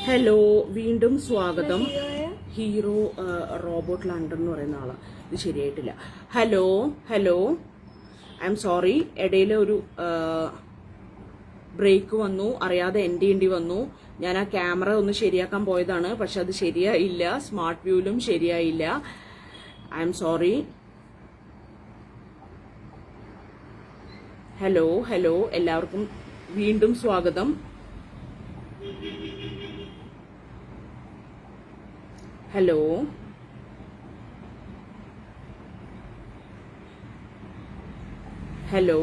Hello, വീണ്ടും സ്വാഗതം. Hero robot London എന്ന് പറയുന്ന ആളാ. ഇത് ശരിയായിട്ടില്ല. Hello hello, I am sorry. ഇടയിൽ ഒരു ബ്രേക്ക് വന്നു, അറിയാതെ എൻ്റെ വന്നു. ഞാൻ ആ ക്യാമറ ഒന്ന് ശരിയാക്കാൻ പോയതാണ്, പക്ഷെ അത് ശരിയായില്ല. സ്മാർട്ട് വ്യൂവിലും ശരിയായില്ല. I am sorry. Hello hello, എല്ലാവർക്കും വീണ്ടും സ്വാഗതം. Hello hello.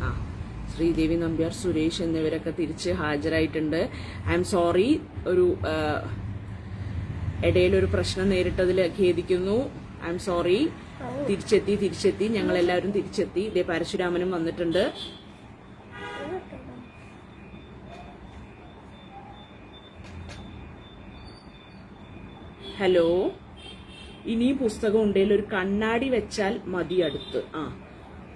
ആ, ശ്രീദേവി നമ്പ്യാർ, സുരേഷ് എന്നിവരൊക്കെ തിരിച്ച് ഹാജരായിട്ടുണ്ട്. ഐ എം സോറി, ഒരു ഇടയിലൊരു പ്രശ്നം നേരിട്ടതിൽ ഖേദിക്കുന്നു. I am sorry. തിരിച്ചെത്തി, ഞങ്ങളെല്ലാവരും തിരിച്ചെത്തി. ഇതേ പരശുരാമനും വന്നിട്ടുണ്ട്. ഹലോ. ഇനിയും പുസ്തകം ഉണ്ടെങ്കിൽ ഒരു കണ്ണാടി വെച്ചാൽ മതി അടുത്ത്. ആ,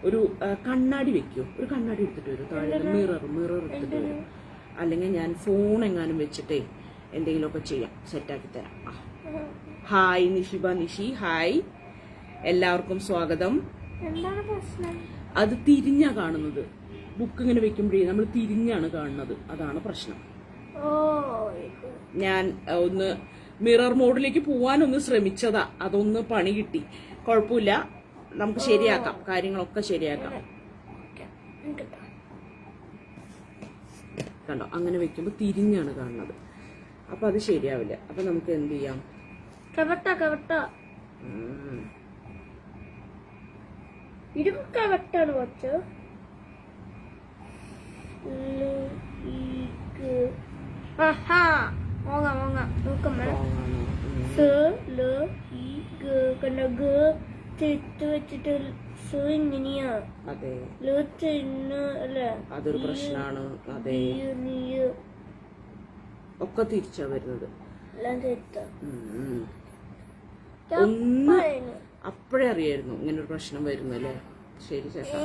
ഒരു കണ്ണാടി വെക്കൂ. ഒരു കണ്ണാടി എടുത്തിട്ട് വരും. താഴെ മിറർ എടുത്തിട്ട് വരും. അല്ലെങ്കിൽ ഞാൻ ഫോൺ എങ്ങാനും വെച്ചിട്ടേ എന്തെങ്കിലുമൊക്കെ ചെയ്യാം, സെറ്റാക്കി തരാം. ആ, ഹായ് നിഷിബ നിഷി, ഹായ്. എല്ലാവർക്കും സ്വാഗതം. അത് തിരിഞ്ഞാ കാണുന്നത്. ബുക്ക് ഇങ്ങനെ വെക്കുമ്പോഴേ നമ്മൾ തിരിഞ്ഞാണ് കാണുന്നത്. അതാണ് പ്രശ്നം. ഞാൻ ഒന്ന് മിറർ മോഡിലേക്ക് പോവാനൊന്ന് ശ്രമിച്ചതാ. അതൊന്ന് പണി കിട്ടി. കുഴപ്പമില്ല, നമുക്ക് ശരിയാക്കാം. കാര്യങ്ങളൊക്കെ ശരിയാക്കാം. കണ്ടോ, അങ്ങനെ വെക്കുമ്പോൾ തിരിഞ്ഞാണ് കാണുന്നത്. അപ്പൊ അത് ശരിയാവില്ല. അപ്പൊ നമുക്ക് എന്ത് ചെയ്യാം? അതൊരു പ്രശ്നമാണ്. അതെ, ഒക്കെ തിരിച്ചാ വരുന്നത്. ഒന്ന് അപ്പോഴേ അറിയായിരുന്നു ഇങ്ങനെ ഒരു പ്രശ്നം വരുന്നു അല്ലേ? ശരി ചേട്ടാ.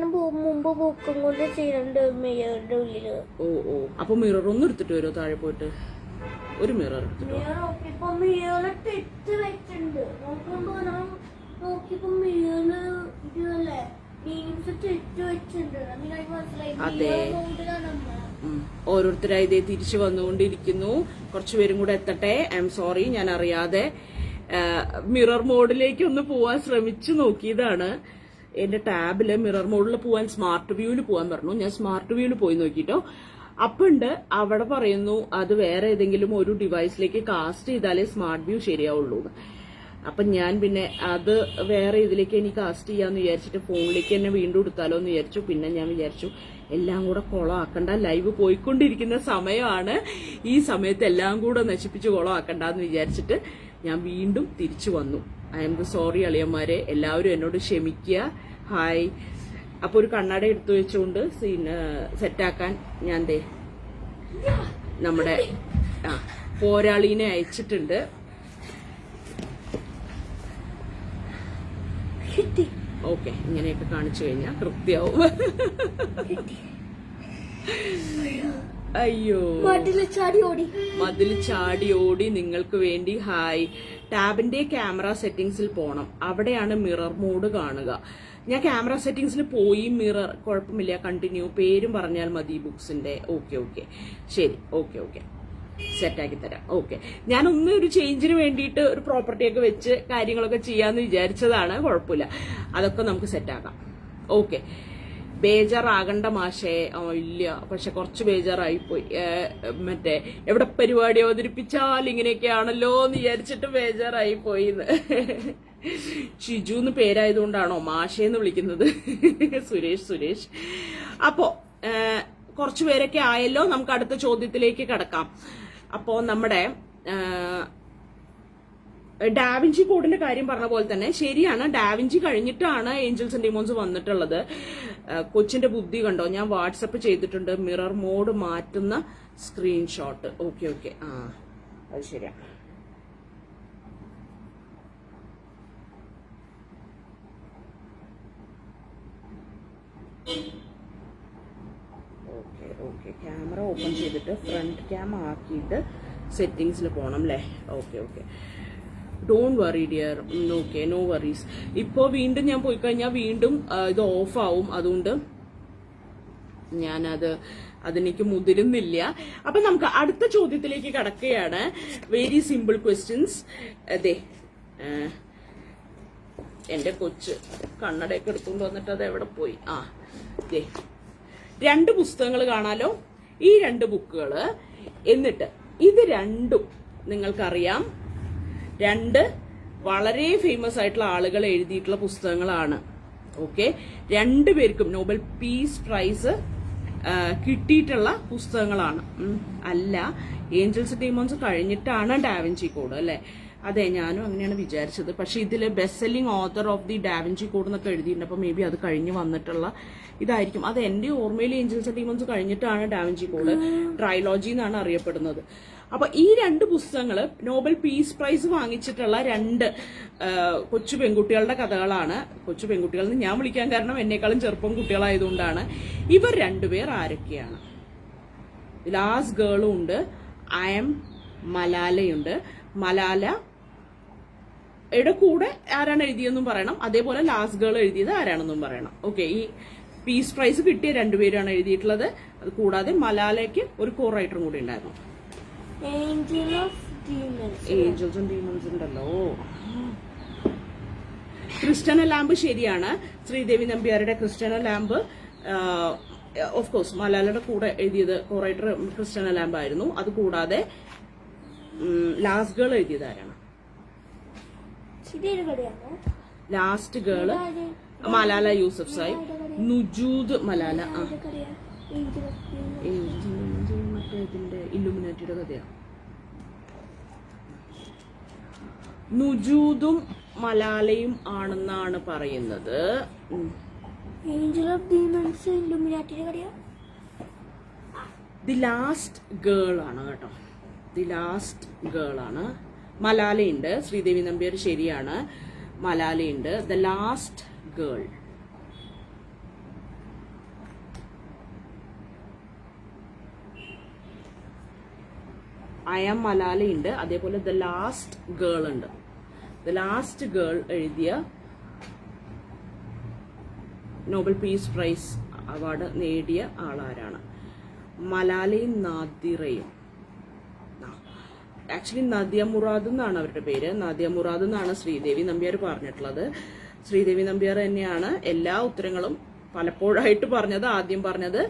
മുമ്പ് ബുക്കും കൊണ്ട് ചെയ്യുന്നുണ്ട് ഉള്ളില്. ഓ ഓ, അപ്പൊ മിറർ ഒന്നും എടുത്തിട്ട് വരുമോ? താഴെ പോയിട്ട് ഒരു മിറർ എടുത്തിട്ട് അതെ. ഓരോരുത്തരായി ഇതേ തിരിച്ചു വന്നുകൊണ്ടിരിക്കുന്നു. കുറച്ചുപേരും കൂടെ എത്തട്ടെ. ഐ എം സോറി, ഞാൻ അറിയാതെ മിറർ മോഡിലേക്ക് ഒന്ന് പോവാൻ ശ്രമിച്ചു നോക്കിയതാണ്. എന്റെ ടാബില് മിറർ മോഡിൽ പോവാൻ സ്മാർട്ട് വ്യൂവിൽ പോവാൻ പറഞ്ഞു. ഞാൻ സ്മാർട്ട് വ്യൂവിൽ പോയി നോക്കിട്ടോ. അപ്പുണ്ട് അവിടെ പറയുന്നു അത് വേറെ ഏതെങ്കിലും ഒരു ഡിവൈസിലേക്ക് കാസ്റ്റ് ചെയ്താലേ സ്മാർട്ട് വ്യൂ ശരിയാവുള്ളൂ. അപ്പൊ ഞാൻ പിന്നെ അത് വേറെ ഇതിലേക്ക് എനിക്ക് കാസ്റ്റ് ചെയ്യാന്ന് വിചാരിച്ചിട്ട് ഫോണിലേക്ക് തന്നെ വീണ്ടും എടുത്താലോ എന്ന് വിചാരിച്ചു. പിന്നെ ഞാൻ വിചാരിച്ചു എല്ലാം കൂടെ കുളമാക്കണ്ട, ലൈവ് പോയിക്കൊണ്ടിരിക്കുന്ന സമയമാണ്. ഈ സമയത്ത് എല്ലാം കൂടെ നശിപ്പിച്ച് കുളമാക്കണ്ടെന്ന് വിചാരിച്ചിട്ട് ഞാൻ വീണ്ടും തിരിച്ചു വന്നു. ഐ എം സോറി അളിയന്മാരെ, എല്ലാവരും എന്നോട് ക്ഷമിക്കുക. ഹായ്. അപ്പൊ ഒരു കണ്ണാടി എടുത്തു വെച്ചുകൊണ്ട് സെറ്റാക്കാൻ ഞാൻ നമ്മുടെ പോരാളീനെ അയച്ചിട്ടുണ്ട്. ഓക്കെ, ഇങ്ങനെയൊക്കെ കാണിച്ചു കഴിഞ്ഞാൽ കൃത്യമാവും. അയ്യോ, മതിൽ ചാടി ഓടി നിങ്ങൾക്ക് വേണ്ടി. ഹായ്. ടാബിന്റെ ക്യാമറ സെറ്റിംഗ്സിൽ പോണം. അവിടെയാണ് മിറർ മോഡ് കാണുക. ഞാൻ ക്യാമറ സെറ്റിംഗ്സിൽ പോയി. മിറർ കുഴപ്പമില്ല, കണ്ടിന്യൂ. പേരും പറഞ്ഞാൽ മതി ബുക്സിന്റെ. ഓക്കെ ഓക്കെ, ശരി. ഓക്കെ ഓക്കെ, സെറ്റാക്കി തരാം. ഓക്കെ, ഞാനൊന്ന് ഒരു ചേഞ്ചിന് വേണ്ടിയിട്ട് ഒരു പ്രോപ്പർട്ടിയൊക്കെ വെച്ച് കാര്യങ്ങളൊക്കെ ചെയ്യാന്ന് വിചാരിച്ചതാണ്. കുഴപ്പമില്ല, അതൊക്കെ നമുക്ക് സെറ്റാക്കാം. ഓക്കെ, ബേജാറാകണ്ട മാഷേ. ഇല്ല, പക്ഷെ കുറച്ച് ബേജാറായിപ്പോയി. മറ്റേ എവിടെ പരിപാടി അവതരിപ്പിച്ചാൽ ഇങ്ങനെയൊക്കെയാണല്ലോ എന്ന് വിചാരിച്ചിട്ട് ബേജാറായിപ്പോയിന്ന്. ഷിജു എന്ന് പേരായതുകൊണ്ടാണോ മാഷേന്ന് വിളിക്കുന്നത്? സുരേഷ്. അപ്പോ കുറച്ചു പേരൊക്കെ ആയല്ലോ. നമുക്ക് അടുത്ത ചോദ്യത്തിലേക്ക് കടക്കാം. അപ്പോ നമ്മുടെ ഡാവിഞ്ചി കോഡിന്റെ കാര്യം പറഞ്ഞ പോലെ തന്നെ ശരിയാണ്. ഡാവിഞ്ചി കഴിഞ്ഞിട്ടാണ് ഏഞ്ചൽസ് ആൻഡ് ഡിമോൺസ് വന്നിട്ടുള്ളത്. കൊച്ചിന്റെ ബുദ്ധി കണ്ടോ? ഞാൻ വാട്സപ്പ് ചെയ്തിട്ടുണ്ട് മിറർ മോഡ് മാറ്റുന്ന സ്ക്രീൻഷോട്ട്. ഓക്കെ ഓക്കെ, ആ അത് ശരിയാ. ഓക്കെ, ക്യാമറ ഓപ്പൺ ചെയ്തിട്ട് ഫ്രണ്ട് ക്യാം ആക്കിയിട്ട് സെറ്റിങ്സിൽ പോകണം അല്ലേ? Okay okay, don't worry dear. Okay, no worries. ഇപ്പോൾ വീണ്ടും ഞാൻ പോയി കഴിഞ്ഞാൽ വീണ്ടും ഇത് ഓഫ് ആവും, അതുകൊണ്ട് അതെനിക്ക് മുതിരുന്നില്ല. അപ്പൊ നമുക്ക് അടുത്ത ചോദ്യത്തിലേക്ക് കടക്കുകയാണ്. Very simple questions. അതെ, എന്റെ കൊച്ച് കണ്ണടയൊക്കെ എടുത്തുകൊണ്ട് വന്നിട്ട് അത് എവിടെ പോയി? ദേ 2 പുസ്തകങ്ങൾ കാണാലോ, ഈ 2 ബുക്കുകള്. എന്നിട്ട് ഇത് രണ്ടും നിങ്ങൾക്കറിയാം, 2 വളരെ ഫേമസ് ആയിട്ടുള്ള ആളുകൾ എഴുതിയിട്ടുള്ള പുസ്തകങ്ങളാണ്. ഓക്കെ, 2 പേർക്കും നോബൽ പീസ് പ്രൈസ് കിട്ടിയിട്ടുള്ള പുസ്തകങ്ങളാണ്. അല്ല, ഏഞ്ചൽസ് ഡീമോൺസ് കഴിഞ്ഞിട്ടാണ് ഡാവിഞ്ചി കോഡ് അല്ലെ? അതെ, ഞാനും അങ്ങനെയാണ് വിചാരിച്ചത്. പക്ഷെ ഇതില് best selling author of the da Vinci code എന്നൊക്കെ എഴുതിയിട്ടുണ്ട്. അപ്പൊ മേ ബി അത് കഴിഞ്ഞ് വന്നിട്ടുള്ള ഇതായിരിക്കും. അത് എന്റെ ഓർമ്മയിൽ ഏഞ്ചൽസ് ഡീമോൺസ് കഴിഞ്ഞിട്ടാണ് ഡാവിഞ്ചി കോഡ്. ട്രൈലോജി എന്നാണ് അറിയപ്പെടുന്നത്. അപ്പൊ ഈ 2 പുസ്തകങ്ങള് നോബൽ പീസ് പ്രൈസ് വാങ്ങിച്ചിട്ടുള്ള 2 കൊച്ചു പെൺകുട്ടികളുടെ കഥകളാണ്. കൊച്ചു പെൺകുട്ടികൾ എന്ന് ഞാൻ വിളിക്കാൻ കാരണം എന്നെക്കാളും ചെറുപ്പം കുട്ടികളായതുകൊണ്ടാണ്. ഇവർ 2 പേർ ആരൊക്കെയാണ്? ലാസ്റ്റ് ഗേളും ഉണ്ട്, ഐ എം മലാലയുണ്ട്. മലാലയുടെ കൂടെ ആരാണ് എഴുതിയെന്നും പറയണം, അതേപോലെ ലാസ്റ്റ് ഗേൾ എഴുതിയത് ആരാണെന്നും പറയണം. ഓക്കെ, ഈ പീസ് പ്രൈസ് കിട്ടിയ 2 പേരാണ് എഴുതിയിട്ടുള്ളത്. അത് കൂടാതെ മലാലയ്ക്ക് ഒരു കോ റൈറ്ററും കൂടി ഉണ്ടായിരുന്നു. ഏഞ്ചൽസ് ആൻഡ് ഡീമൺസ് ഉണ്ടല്ലോ. ക്രിസ്റ്റ്യന ലാമ്പ് ശരിയാണ്. ശ്രീദേവി നമ്പ്യാരുടെ ക്രിസ്റ്റ്യന ലാമ്പ് ഓഫ് കോഴ്സ് മലാലയുടെ കൂടെ എഴുതിയത് കോ റൈറ്റർ ക്രിസ്റ്റ്യന ലാമ്പ് ആയിരുന്നു. അത് കൂടാതെ ലാസ്റ്റ് ഗേൾ എഴുതിയത് ആരാണ്? Last girl Malala Yousafzai, Nujood Malala. മറ്റേതിന്റെ ഇല്ലുമിനാറ്റിയുടെ കഥയാണ്. നുജൂദും മലാലയും ആണെന്നാണ് പറയുന്നത്. ഏഞ്ചൽ ഓഫ് ഡീമൺസ് ഇല്ലുമിനാറ്റിയുടെ കഥയാണ്. ദി ലാസ്റ്റ് ഗേൾ ആണ് കേട്ടോ, ദി ലാസ്റ്റ് ഗേൾ ആണ്. മലാലയുണ്ട്, ശ്രീദേവി നമ്പ്യാർ ശരിയാണ്. മലാലയുണ്ട്. The last girl. I am മലാലയുണ്ട്, അതേപോലെ ദ ലാസ്റ്റ് ഗേൾ ഉണ്ട്. ദ ലാസ്റ്റ് ഗേൾ എഴുതിയ നോബൽ പീസ് പ്രൈസ് അവാർഡ് നേടിയ ആളാരാണ്? മലാലയും നാദിറയും. ആക്ച്വലി നദിയ മുറാദ് എന്നാണ് അവരുടെ പേര്. നദിയ മുറാദ് എന്നാണ് ശ്രീദേവി നമ്പ്യാർ പറഞ്ഞിട്ടുള്ളത്. ശ്രീദേവി നമ്പ്യാർ തന്നെയാണ് എല്ലാ ഉത്തരങ്ങളും പലപ്പോഴായിട്ട് പറഞ്ഞത്. ആദ്യം പറഞ്ഞത്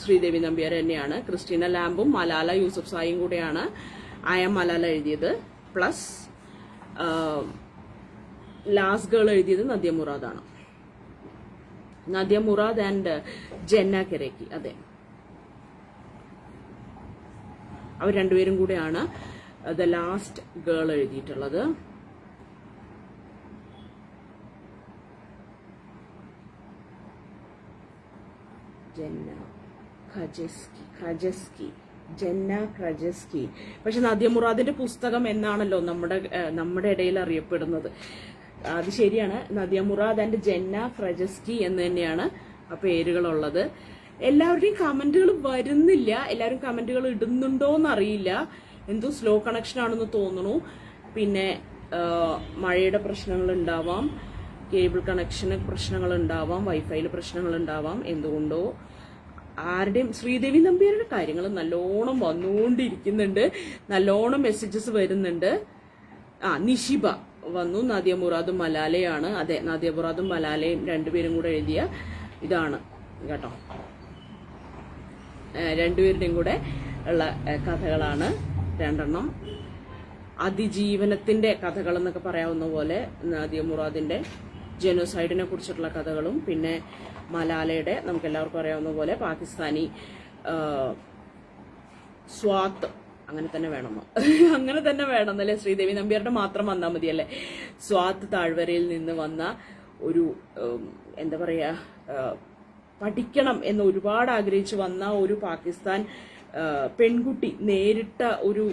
ശ്രീദേവി നമ്പ്യാർ തന്നെയാണ്. ക്രിസ്റ്റീന ലാമ്പും മലാല യൂസഫ് സായിയും കൂടെയാണ് ഐ എം മലാല എഴുതിയത്. പ്ലസ് ലാസ്റ്റ് ഗേൾ എഴുതിയത് നദിയ മുറാദാണ്. Nadia Murad and Jenna Krajeski. അതെ, അവർ 2 പേരും കൂടെയാണ് ദ ലാസ്റ്റ് ഗേൾ എഴുതിയിട്ടുള്ളത്. Jenna Krajeski. പക്ഷെ നദിയ മുറാദിന്റെ പുസ്തകം എന്നാണല്ലോ നമ്മുടെ ഇടയിൽ അറിയപ്പെടുന്നത്. അത് ശരിയാണ്. നദിയ മുറാദ് ആൻഡ് ജെന്ന ക്രജസ്കി എന്ന് തന്നെയാണ് ആ പേരുകളുള്ളത്. എല്ലാവരുടെയും കമന്റുകൾ വരുന്നില്ല. എല്ലാവരും കമന്റുകൾ ഇടുന്നുണ്ടോന്ന് അറിയില്ല. എന്തോ സ്ലോ കണക്ഷൻ ആണെന്ന് തോന്നുന്നു. പിന്നെ മഴയുടെ പ്രശ്നങ്ങൾ ഉണ്ടാവാം, കേബിൾ കണക്ഷന് പ്രശ്നങ്ങൾ ഉണ്ടാവാം, വൈഫൈയിൽ പ്രശ്നങ്ങൾ ഉണ്ടാവാം. എന്തുകൊണ്ടോ ആരുടെയും ശ്രീദേവി നമ്പ്യാരുടെ കാര്യങ്ങൾ നല്ലോണം വന്നുകൊണ്ടിരിക്കുന്നുണ്ട്. നല്ലോണം മെസ്സേജസ് വരുന്നുണ്ട്. നിഷിബ വന്നു. നദിയ മുറാദും മലാലയാണ്. അതെ, നദിയ മുറാദും മലാലയും 2 പേരും കൂടെ എഴുതിയ ഇതാണ് കേട്ടോ. 2 പേരുടെയും കൂടെ ഉള്ള കഥകളാണ് 2 അതിജീവനത്തിന്റെ കഥകൾ എന്നൊക്കെ പറയാവുന്ന പോലെ നദിയ മുറാദിന്റെ ജനോസൈഡിനെ കുറിച്ചിട്ടുള്ള കഥകളും, പിന്നെ മലാലയുടെ നമുക്ക് എല്ലാവർക്കും അറിയാവുന്ന പോലെ പാകിസ്ഥാനി സ്വാത്ത് അങ്ങനെ തന്നെ വേണമെന്നല്ലേ? ശ്രീദേവി നമ്പ്യാരുടെ മാത്രം വന്നാൽ മതിയല്ലേ? സ്വാത്ത് താഴ്വരയിൽ നിന്ന് വന്ന ഒരു എന്താ പറയാ, പഠിക്കണം എന്ന് ഒരുപാട് ആഗ്രഹിച്ചു വന്ന ഒരു പാകിസ്ഥാൻ പെൺകുട്ടി നേരിട്ട ഒരു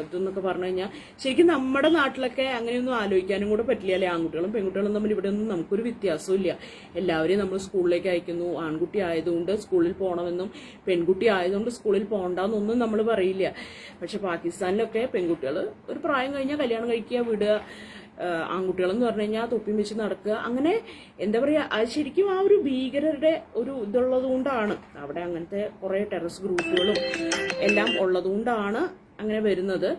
ഇതെന്നൊക്കെ പറഞ്ഞു കഴിഞ്ഞാൽ ശരിക്കും നമ്മുടെ നാട്ടിലൊക്കെ അങ്ങനെയൊന്നും ആലോചിക്കാനും കൂടെ പറ്റില്ല അല്ലെ. ആൺകുട്ടികളും പെൺകുട്ടികളും തമ്മിൽ ഇവിടെ ഒന്നും നമുക്കൊരു വ്യത്യാസവും ഇല്ല. എല്ലാവരെയും നമ്മൾ സ്കൂളിലേക്ക് അയക്കുന്നു. ആൺകുട്ടി ആയതുകൊണ്ട് സ്കൂളിൽ പോകണമെന്നും പെൺകുട്ടി ആയതുകൊണ്ട് സ്കൂളിൽ പോകണ്ടെന്നൊന്നും നമ്മൾ പറയില്ല. പക്ഷെ പാകിസ്ഥാനിലൊക്കെ പെൺകുട്ടികൾ ഒരു പ്രായം കഴിഞ്ഞാൽ കല്യാണം കഴിക്കുക, വിടുക. ആൺകുട്ടികളെന്ന് പറഞ്ഞു കഴിഞ്ഞാൽ തൊപ്പിയും വെച്ച് നടക്കുക. അങ്ങനെ എന്താ പറയുക, അത് ശരിക്കും ആ ഒരു ഭീകരരുടെ ഒരു ഇതുള്ളത് കൊണ്ടാണ്. അവിടെ അങ്ങനത്തെ കുറേ ടെററിസ്റ്റ് ഗ്രൂപ്പുകളും എല്ലാം ഉള്ളതുകൊണ്ടാണ് അങ്ങനെ വരുന്നത്.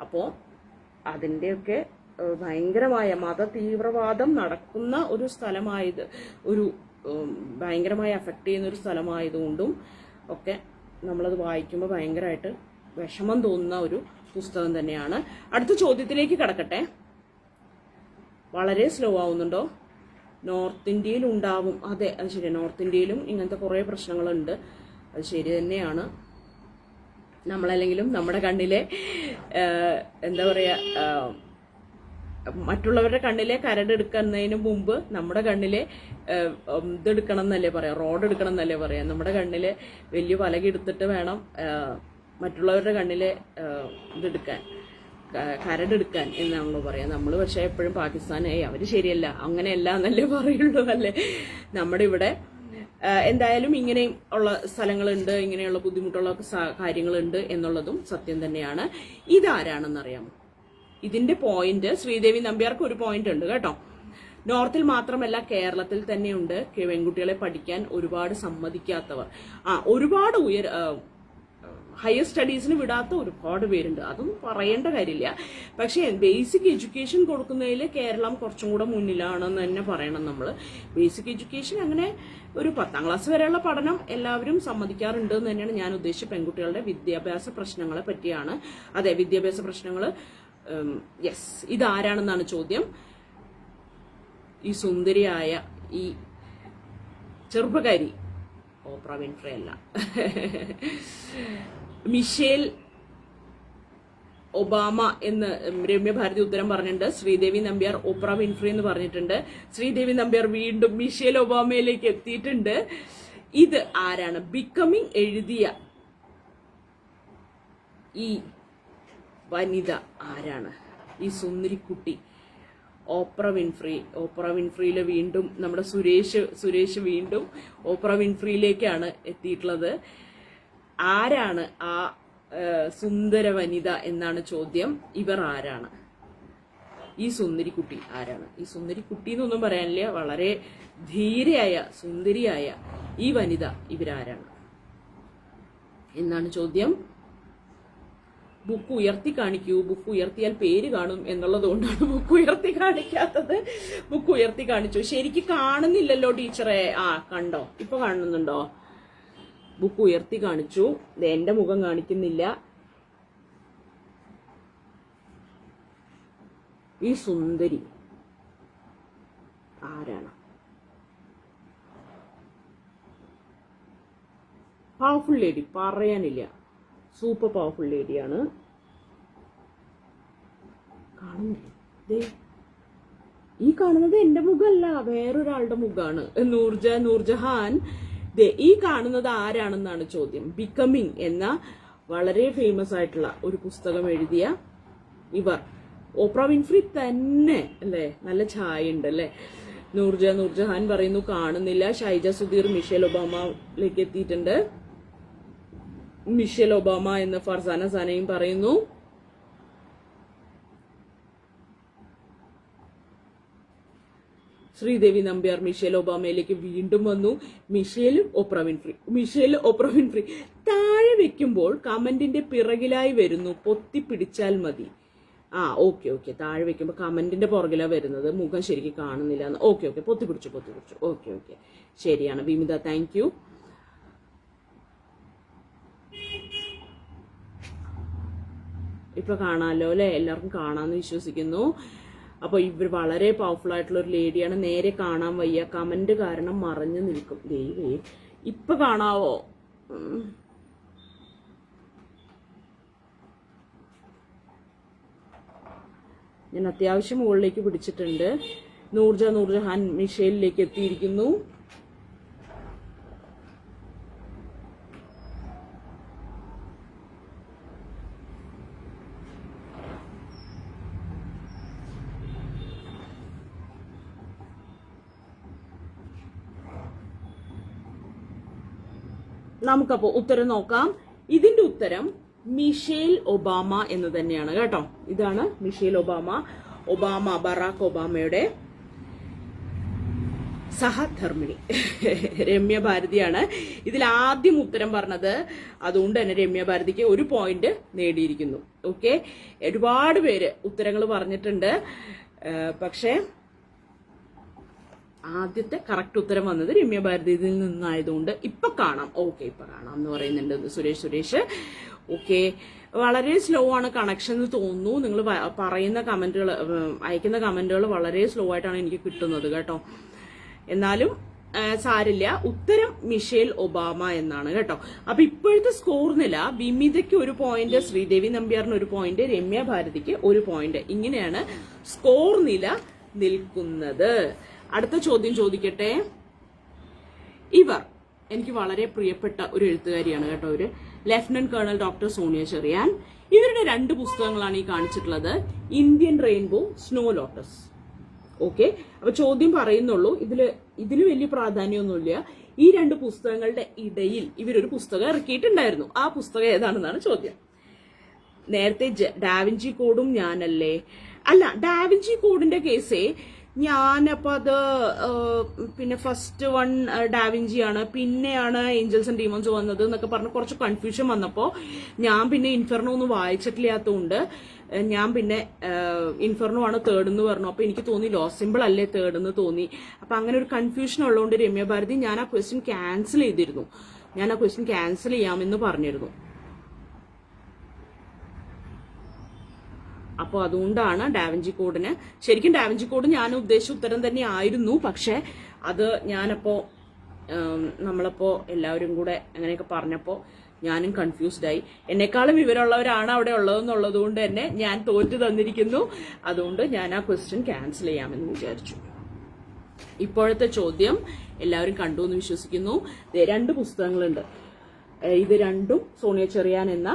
അപ്പോൾ അതിൻ്റെയൊക്കെ ഭയങ്കരമായ മത തീവ്രവാദം നടക്കുന്ന ഒരു സ്ഥലമായത്, ഒരു ഭയങ്കരമായി അഫക്റ്റ് ചെയ്യുന്ന ഒരു സ്ഥലമായതുകൊണ്ടും ഒക്കെ നമ്മളത് വായിക്കുമ്പോൾ ഭയങ്കരമായിട്ട് വിഷമം തോന്നുന്ന ഒരു പുസ്തകം തന്നെയാണ്. അടുത്ത ചോദ്യത്തിലേക്ക് കടക്കട്ടെ. വളരെ സ്ലോ ആവുന്നുണ്ടോ? നോർത്ത് ഇന്ത്യയിൽ ഉണ്ടാവും. അതെ, അത് ശരി. നോർത്ത് ഇന്ത്യയിലും ഇങ്ങനത്തെ കുറേ പ്രശ്നങ്ങളുണ്ട്. അത് ശരി തന്നെയാണ്. നമ്മളല്ലെങ്കിലും നമ്മുടെ കണ്ണിലെ എന്താ പറയുക, മറ്റുള്ളവരുടെ കണ്ണിലെ കരടെടുക്കുന്നതിന് മുമ്പ് നമ്മുടെ കണ്ണിലെ ഇതെടുക്കണം എന്നല്ലേ പറയാം, റോഡ് എടുക്കണം എന്നല്ലേ പറയാം. നമ്മുടെ കണ്ണിലെ വലിയ പലക എടുത്തിട്ട് വേണം മറ്റുള്ളവരുടെ കണ്ണിലെ ഇതെടുക്കാൻ, കരടെടുക്കാൻ എന്നാണല്ലോ പറയാം. നമ്മൾ പക്ഷേ എപ്പോഴും പാകിസ്ഥാനെ അവർ ശരിയല്ല അങ്ങനെയല്ല എന്നല്ലേ പറയുള്ളൂ അല്ലേ. നമ്മുടെ ഇവിടെ എന്തായാലും ഇങ്ങനെയും ഉള്ള സ്ഥലങ്ങളുണ്ട്, ഇങ്ങനെയുള്ള ബുദ്ധിമുട്ടുള്ള കാര്യങ്ങളുണ്ട് എന്നുള്ളതും സത്യം തന്നെയാണ്. ഇതാരാണെന്നറിയാമോ? ഇതിന്റെ പോയിന്റ് ശ്രീദേവി നമ്പ്യാർക്ക് ഒരു പോയിന്റ് ഉണ്ട് കേട്ടോ. നോർത്തിൽ മാത്രമല്ല കേരളത്തിൽ തന്നെയുണ്ട് പെൺകുട്ടികളെ പഠിക്കാൻ ഒരുപാട് സമ്മതിക്കാത്തവർ. ഒരുപാട് ഹയർ സ്റ്റഡീസിന് വിടാത്ത ഒരുപാട് പേരുണ്ട്. അതൊന്നും പറയേണ്ട കാര്യമില്ല. പക്ഷേ ബേസിക് എഡ്യൂക്കേഷൻ കൊടുക്കുന്നതിൽ കേരളം കുറച്ചും കൂടെ മുന്നിലാണെന്ന് തന്നെ പറയണം നമ്മൾ. ബേസിക് എഡ്യൂക്കേഷൻ അങ്ങനെ ഒരു 10ാം ക്ലാസ് വരെയുള്ള പഠനം എല്ലാവരും സമ്മതിക്കാറുണ്ട് എന്ന് തന്നെയാണ് ഞാൻ ഉദ്ദേശിച്ച. പെൺകുട്ടികളുടെ വിദ്യാഭ്യാസ പ്രശ്നങ്ങളെ പറ്റിയാണ്. അതെ, വിദ്യാഭ്യാസ പ്രശ്നങ്ങൾ. യെസ്, ഇതാരാണെന്നാണ് ചോദ്യം. ഈ സുന്ദരിയായ ഈ ചെറുപ്പക്കാരി ഓപ്ര വിൻഫ്രേ അല്ല, മിഷേൽ ഒബാമ എന്ന് രമ്യ ഭാരതി ഉത്തരം പറഞ്ഞിട്ടുണ്ട്. ശ്രീദേവി നമ്പ്യാർ ഓപ്ര വിൻഫ്രേ എന്ന് പറഞ്ഞിട്ടുണ്ട്. ശ്രീദേവി നമ്പ്യാർ വീണ്ടും മിഷേൽ ഒബാമയിലേക്ക് എത്തിയിട്ടുണ്ട്. ഇത് ആരാണ്? ബിക്കമിങ് എഴുതിയ ഈ വനിത ആരാണ്? ഈ സുന്ദരിക്കുട്ടി ഓപ്ര വിൻഫ്രേ. ഓപ്ര വിൻഫ്രേയില് വീണ്ടും നമ്മുടെ സുരേഷ് വീണ്ടും ഓപ്ര വിൻഫ്രേയിലേക്കാണ് എത്തിയിട്ടുള്ളത്. ആരാണ് ആ സുന്ദര വനിത എന്നാണ് ചോദ്യം. ഇവർ ആരാണ്? ഈ സുന്ദരിക്കുട്ടി ആരാണ്? ഈ സുന്ദരിക്കുട്ടി എന്നൊന്നും പറയാനില്ല, വളരെ ധീരയായ സുന്ദരിയായ ഈ വനിത ഇവരാരാണ് എന്നാണ് ചോദ്യം. ബുക്ക് ഉയർത്തി കാണിക്കൂ. ബുക്ക് ഉയർത്തിയാൽ പേര് കാണും എന്നുള്ളത് കൊണ്ടാണ് ബുക്ക് ഉയർത്തി കാണിക്കാത്തത്. ബുക്ക് ഉയർത്തി കാണിച്ചു. ശരിക്ക് കാണുന്നില്ലല്ലോ ടീച്ചറെ. കണ്ടോ? ഇപ്പൊ കാണുന്നുണ്ടോ? ബുക്ക് ഉയർത്തി കാണിച്ചു. എന്റെ മുഖം കാണിക്കുന്നില്ല. ഈ സുന്ദരി ആരാണ്? പവർഫുൾ ലേഡി, പറയാനില്ല. സൂപ്പർ പവർഫുൾ ലേഡിയാണ്. കാണുന്നില്ലേ? ഈ കാണുന്നത് എന്റെ മുഖമല്ല, വേറൊരാളുടെ മുഖമാണ്. നൂർജഹാൻ. ഈ കാണുന്നത് ആരാണെന്നാണ് ചോദ്യം. ബിക്കമിങ് എന്ന വളരെ ഫേമസ് ആയിട്ടുള്ള ഒരു പുസ്തകം എഴുതിയ ഇവർ. ഓപ്ര വിൻഫ്രേ തന്നെ അല്ലേ? നല്ല ഛായ ഉണ്ട് അല്ലേ? നൂർജഹാൻ പറയുന്നു കാണുന്നില്ല. ഷൈജ സുധീർ മിഷേൽ ഒബാമയിലേക്ക് എത്തിയിട്ടുണ്ട്. മിഷേൽ ഒബാമ എന്ന് ഫർസാന സാനയും പറയുന്നു. ശ്രീദേവി നമ്പ്യാർ മിഷേൽ ഒബാമയിലേക്ക് വീണ്ടും വന്നു. മിഷേൽ ഓപ്ര വിൻഫ്രേ താഴെ വെക്കുമ്പോൾ കമന്റിന്റെ പിറകിലായി വരുന്നു. പൊത്തിപ്പിടിച്ചാൽ മതി. ഓക്കെ. താഴെ വെക്കുമ്പോൾ കമന്റിന്റെ പുറകിലാ വരുന്നത്. മുഖം ശരിക്കും കാണുന്നില്ല. ഓക്കെ. പൊത്തിപ്പിടിച്ചു. ഓക്കെ. ശരിയാണ് വിമിത, താങ്ക് യു. ഇപ്പൊ കാണാമല്ലോ അല്ലെ? എല്ലാവർക്കും കാണാമെന്ന് വിശ്വസിക്കുന്നു. അപ്പൊ ഇവർ വളരെ പവർഫുൾ ആയിട്ടുള്ള ഒരു ലേഡിയാണ്. നേരെ കാണാൻ വയ്യ, കമന്റ് കാരണം മറഞ്ഞു നിൽക്കും. ദൈവേ, ഇപ്പൊ കാണാവോ? ഞാൻ അത്യാവശ്യം മുകളിലേക്ക് പിടിച്ചിട്ടുണ്ട്. നൂർജഹാൻ മിഷേലിലേക്ക് എത്തിയിരിക്കുന്നു. നമുക്കപ്പോ ഉത്തരം നോക്കാം. ഇതിന്റെ ഉത്തരം മിഷേൽ ഒബാമ എന്ന് തന്നെയാണ് കേട്ടോ. ഇതാണ് മിഷേൽ ഒബാമ, ബറാക് ഒബാമയുടെ സഹധർമ്മിണി രമ്യ ഭാരതിയാണ് ഇതിൽ ആദ്യം ഉത്തരം പറഞ്ഞത്. അതുകൊണ്ട് തന്നെ രമ്യ ഭാരതിക്ക് 1 പോയിന്റ് നേടിയിരിക്കുന്നു. ഓക്കെ, ഒരുപാട് പേര് ഉത്തരങ്ങൾ പറഞ്ഞിട്ടുണ്ട്. പക്ഷേ ആദ്യത്തെ കറക്റ്റ് ഉത്തരം വന്നത് രമ്യ ഭാരതിയിൽ നിന്നായതുകൊണ്ട് ഇപ്പൊ കാണാം. ഓക്കെ, ഇപ്പൊ കാണാം എന്ന് പറയുന്നുണ്ട് സുരേഷ്. ഓക്കെ, വളരെ സ്ലോ ആണ് കണക്ഷൻ എന്ന് തോന്നുന്നു. നിങ്ങൾ പറയുന്ന കമന്റുകൾ, അയക്കുന്ന കമന്റുകൾ വളരെ സ്ലോ ആയിട്ടാണ് എനിക്ക് കിട്ടുന്നത് കേട്ടോ. എന്നാലും സാരില്ല, ഉത്തരം മിഷേൽ ഒബാമ എന്നാണ് കേട്ടോ. അപ്പൊ ഇപ്പോഴത്തെ സ്കോർ നില വിമിതയ്ക്ക് 1 പോയിന്റ്, ശ്രീദേവി നമ്പ്യാറിന് 1 പോയിന്റ്, രമ്യ ഭാരതിക്ക് 1 പോയിന്റ്. ഇങ്ങനെയാണ് സ്കോർ നില നിൽക്കുന്നത്. അടുത്ത ചോദ്യം ചോദിക്കട്ടെ. ഇവർ എനിക്ക് വളരെ പ്രിയപ്പെട്ട ഒരു എഴുത്തുകാരിയാണ് കേട്ടോ. ഒരു lieutenant colonel doctor Sonia Cherian. ഇവരുടെ 2 പുസ്തകങ്ങളാണ് ഈ കാണിച്ചിട്ടുള്ളത്. Indian rainbow, snow lotus. Okay, അപ്പൊ ചോദ്യം പറയുന്നുള്ളൂ. ഇതിന് വലിയ പ്രാധാന്യമൊന്നുമില്ല. ഈ 2 പുസ്തകങ്ങളുടെ ഇടയിൽ ഇവരൊരു പുസ്തകം ഇറക്കിയിട്ടുണ്ടായിരുന്നു. ആ പുസ്തകം ഏതാണെന്നാണ് ചോദ്യം. നേരത്തെ ഡാവിഞ്ചി കോഡും ഞാനല്ലേ? അല്ല, ഡാവിഞ്ചി കോഡിന്റെ കേസേ ഞാനപ്പോ അത് പിന്നെ ഫസ്റ്റ് 1 ഡാവിഞ്ചിയാണ്, പിന്നെയാണ് ഏഞ്ചൽസ് ആൻഡ് ഡീമൺസ് വന്നത് എന്നൊക്കെ പറഞ്ഞ് കുറച്ച് കൺഫ്യൂഷൻ വന്നപ്പോ ഞാൻ പിന്നെ ഇൻഫെർണോ ഒന്നും വായിച്ചിട്ടില്ലാത്തതുകൊണ്ട് ഞാൻ പിന്നെ ഇൻഫെർണോ ആണ് തേർഡ് എന്ന് പറഞ്ഞു. അപ്പൊ എനിക്ക് തോന്നി ലോസ് സിമ്പിൾ അല്ലേ തേർഡ് എന്ന് തോന്നി. അപ്പൊ അങ്ങനെ ഒരു കൺഫ്യൂഷൻ ഉള്ളതുകൊണ്ട് രമ്യ ഭാരതി ഞാൻ ആ ക്വസ്റ്റ്യൻ ക്യാൻസൽ ചെയ്തിരുന്നു. ഞാൻ ആ ക്വസ്റ്റ്യൻ ക്യാൻസൽ ചെയ്യാമെന്ന് പറഞ്ഞിരുന്നു. അപ്പോൾ അതുകൊണ്ടാണ് ഡാവിഞ്ചി കോഡിന്, ശരിക്കും ഡാവിഞ്ചി കോഡ് ഞാൻ ഉദ്ദേശിച്ച ഉത്തരം തന്നെ ആയിരുന്നു. പക്ഷെ അത് ഞാനപ്പോ നമ്മളപ്പോ എല്ലാവരും കൂടെ അങ്ങനെയൊക്കെ പറഞ്ഞപ്പോ ഞാനും കൺഫ്യൂസ്ഡ് ആയി. എന്നെക്കാളും വിവരമുള്ളവരാണ് അവിടെ ഉള്ളതെന്നുള്ളത് കൊണ്ട് തന്നെ ഞാൻ തോറ്റു തന്നിരിക്കുന്നു. അതുകൊണ്ട് ഞാൻ ആ ക്വസ്റ്റ്യൻ ക്യാൻസൽ ചെയ്യാമെന്ന് വിചാരിച്ചു. ഇപ്പോഴത്തെ ചോദ്യം എല്ലാവരും കണ്ടു എന്ന് വിശ്വസിക്കുന്നു. 2 പുസ്തകങ്ങളുണ്ട്. ഇത് 2ഉം സോണിയ ചെറിയാൻ എന്ന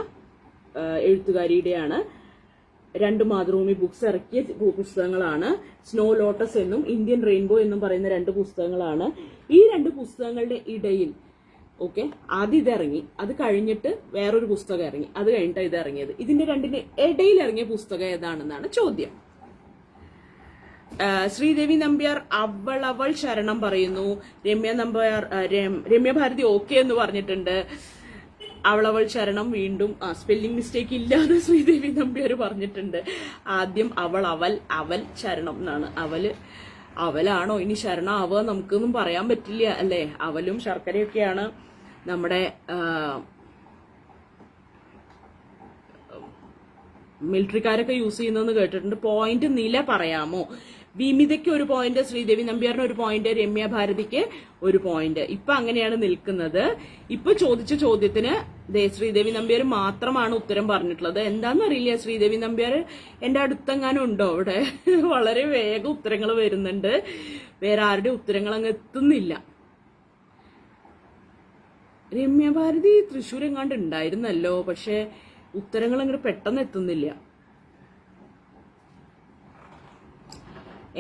എഴുത്തുകാരിയുടെയാണ്. 2 മാതൃഭൂമി ബുക്സ് ഇറക്കിയ പുസ്തകങ്ങളാണ്. സ്നോ ലോട്ടസ് എന്നും ഇന്ത്യൻ റെയിൻബോ എന്നും പറയുന്ന 2 പുസ്തകങ്ങളാണ്. ഈ 2 പുസ്തകങ്ങളുടെ ഇടയിൽ ഓക്കെ, ആദ്യം ഇതിറങ്ങി, അത് കഴിഞ്ഞിട്ട് വേറൊരു പുസ്തകം ഇറങ്ങി, അത് കഴിഞ്ഞിട്ട് ഇത് ഇറങ്ങിയത്. ഇതിന്റെ 2ന്റെ ഇടയിൽ ഇറങ്ങിയ പുസ്തകം ഏതാണെന്നാണ് ചോദ്യം. ശ്രീദേവി നമ്പ്യാർ അവൾ ശരണം പറയുന്നു. രമ്യ ഭാരതി ഓക്കെ എന്ന് പറഞ്ഞിട്ടുണ്ട്. അവൾ ശരണം വീണ്ടും സ്പെല്ലിംഗ് മിസ്റ്റേക്ക് ഇല്ലാതെ ശ്രീദേവി നമ്പ്യാർ പറഞ്ഞിട്ടുണ്ട്. ആദ്യം അവൽ ശരണം എന്നാണ്. അവലാണോ ഇനി ശരണം ആവുക നമുക്കൊന്നും പറയാൻ പറ്റില്ല അല്ലേ. അവലും ശർക്കരയൊക്കെയാണ് നമ്മുടെ മിലിറ്ററിക്കാരൊക്കെ യൂസ് ചെയ്യുന്നതെന്ന് കേട്ടിട്ടുണ്ട്. പോയിന്റ് നില പറയാമോ? വിമിതയ്ക്ക് 1 പോയിന്റ്, ശ്രീദേവി നമ്പ്യാറിന് 1 പോയിന്റ്, രമ്യ ഭാരതിക്ക് 1 പോയിന്റ്. ഇപ്പൊ അങ്ങനെയാണ് നിൽക്കുന്നത്. ഇപ്പൊ ചോദിച്ച ചോദ്യത്തിന് ശ്രീദേവി നമ്പ്യാർ മാത്രമാണ് ഉത്തരം പറഞ്ഞിട്ടുള്ളത്. എന്താണെന്നറിയില്ല, ശ്രീദേവി നമ്പ്യാർ എന്റെ അടുത്തെങ്ങാനും ഉണ്ടോ അവിടെ? വളരെ വേഗം ഉത്തരങ്ങൾ വരുന്നുണ്ട്. വേറെ ആരുടെ ഉത്തരങ്ങൾ അങ്ങ് എത്തുന്നില്ല. രമ്യ ഭാരതി തൃശ്ശൂർ എങ്ങാണ്ട് ഉണ്ടായിരുന്നല്ലോ, പക്ഷെ ഉത്തരങ്ങൾ അങ്ങോട്ട് പെട്ടെന്ന് എത്തുന്നില്ല.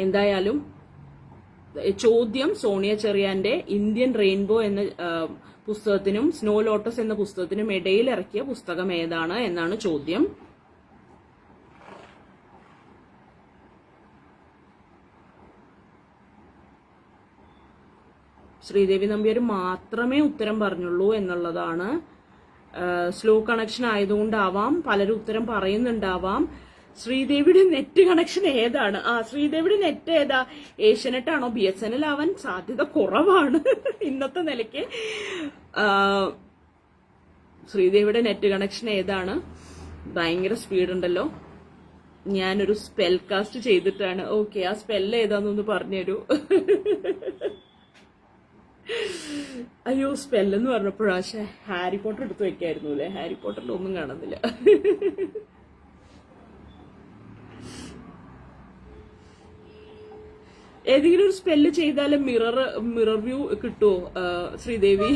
എന്തായാലും ചോദ്യം സോണിയ ചെറിയാന്റെ ഇന്ത്യൻ റെയിൻബോ എന്ന പുസ്തകത്തിനും സ്നോ ലോട്ടസ് എന്ന പുസ്തകത്തിനും ഇടയിൽ ഇറക്കിയ പുസ്തകം ഏതാണ് എന്നാണ് ചോദ്യം. ശ്രീദേവി നമ്പ്യാർ മാത്രമേ ഉത്തരം പറഞ്ഞുള്ളൂ എന്നുള്ളതാണ്. സ്ലോ കണക്ഷൻ ആയതുകൊണ്ടാവാം, പലരും ഉത്തരം പറയുന്നുണ്ടാവാം. ശ്രീദേവിയുടെ നെറ്റ് കണക്ഷൻ ഏതാണ്? ശ്രീദേവിയുടെ നെറ്റ് ഏതാ? ഏഷ്യാനെറ്റ് ആണോ? BSNL ആവാൻ സാധ്യത കുറവാണ് ഇന്നത്തെ നിലയ്ക്ക്. ശ്രീദേവിയുടെ നെറ്റ് കണക്ഷൻ ഏതാണ്? ഭയങ്കര സ്പീഡ് ഉണ്ടല്ലോ. ഞാനൊരു സ്പെൽ കാസ്റ്റ് ചെയ്തിട്ടാണ്. ഓക്കെ, ആ സ്പെല്ല് ഏതാന്നൊന്ന് പറഞ്ഞുതരൂ. അയ്യോ, സ്പെല്ലെന്ന് പറഞ്ഞപ്പോഴാ ഹാരി പോട്ടർ എടുത്ത് വെക്കായിരുന്നു അല്ലേ. ഹാരി പോട്ടറിൽ ഒന്നും കാണുന്നില്ല. ഏതെങ്കിലും ഒരു സ്പെല്ല് ചെയ്താലും മിറർ വ്യൂ കിട്ടുമോ ശ്രീദേവി?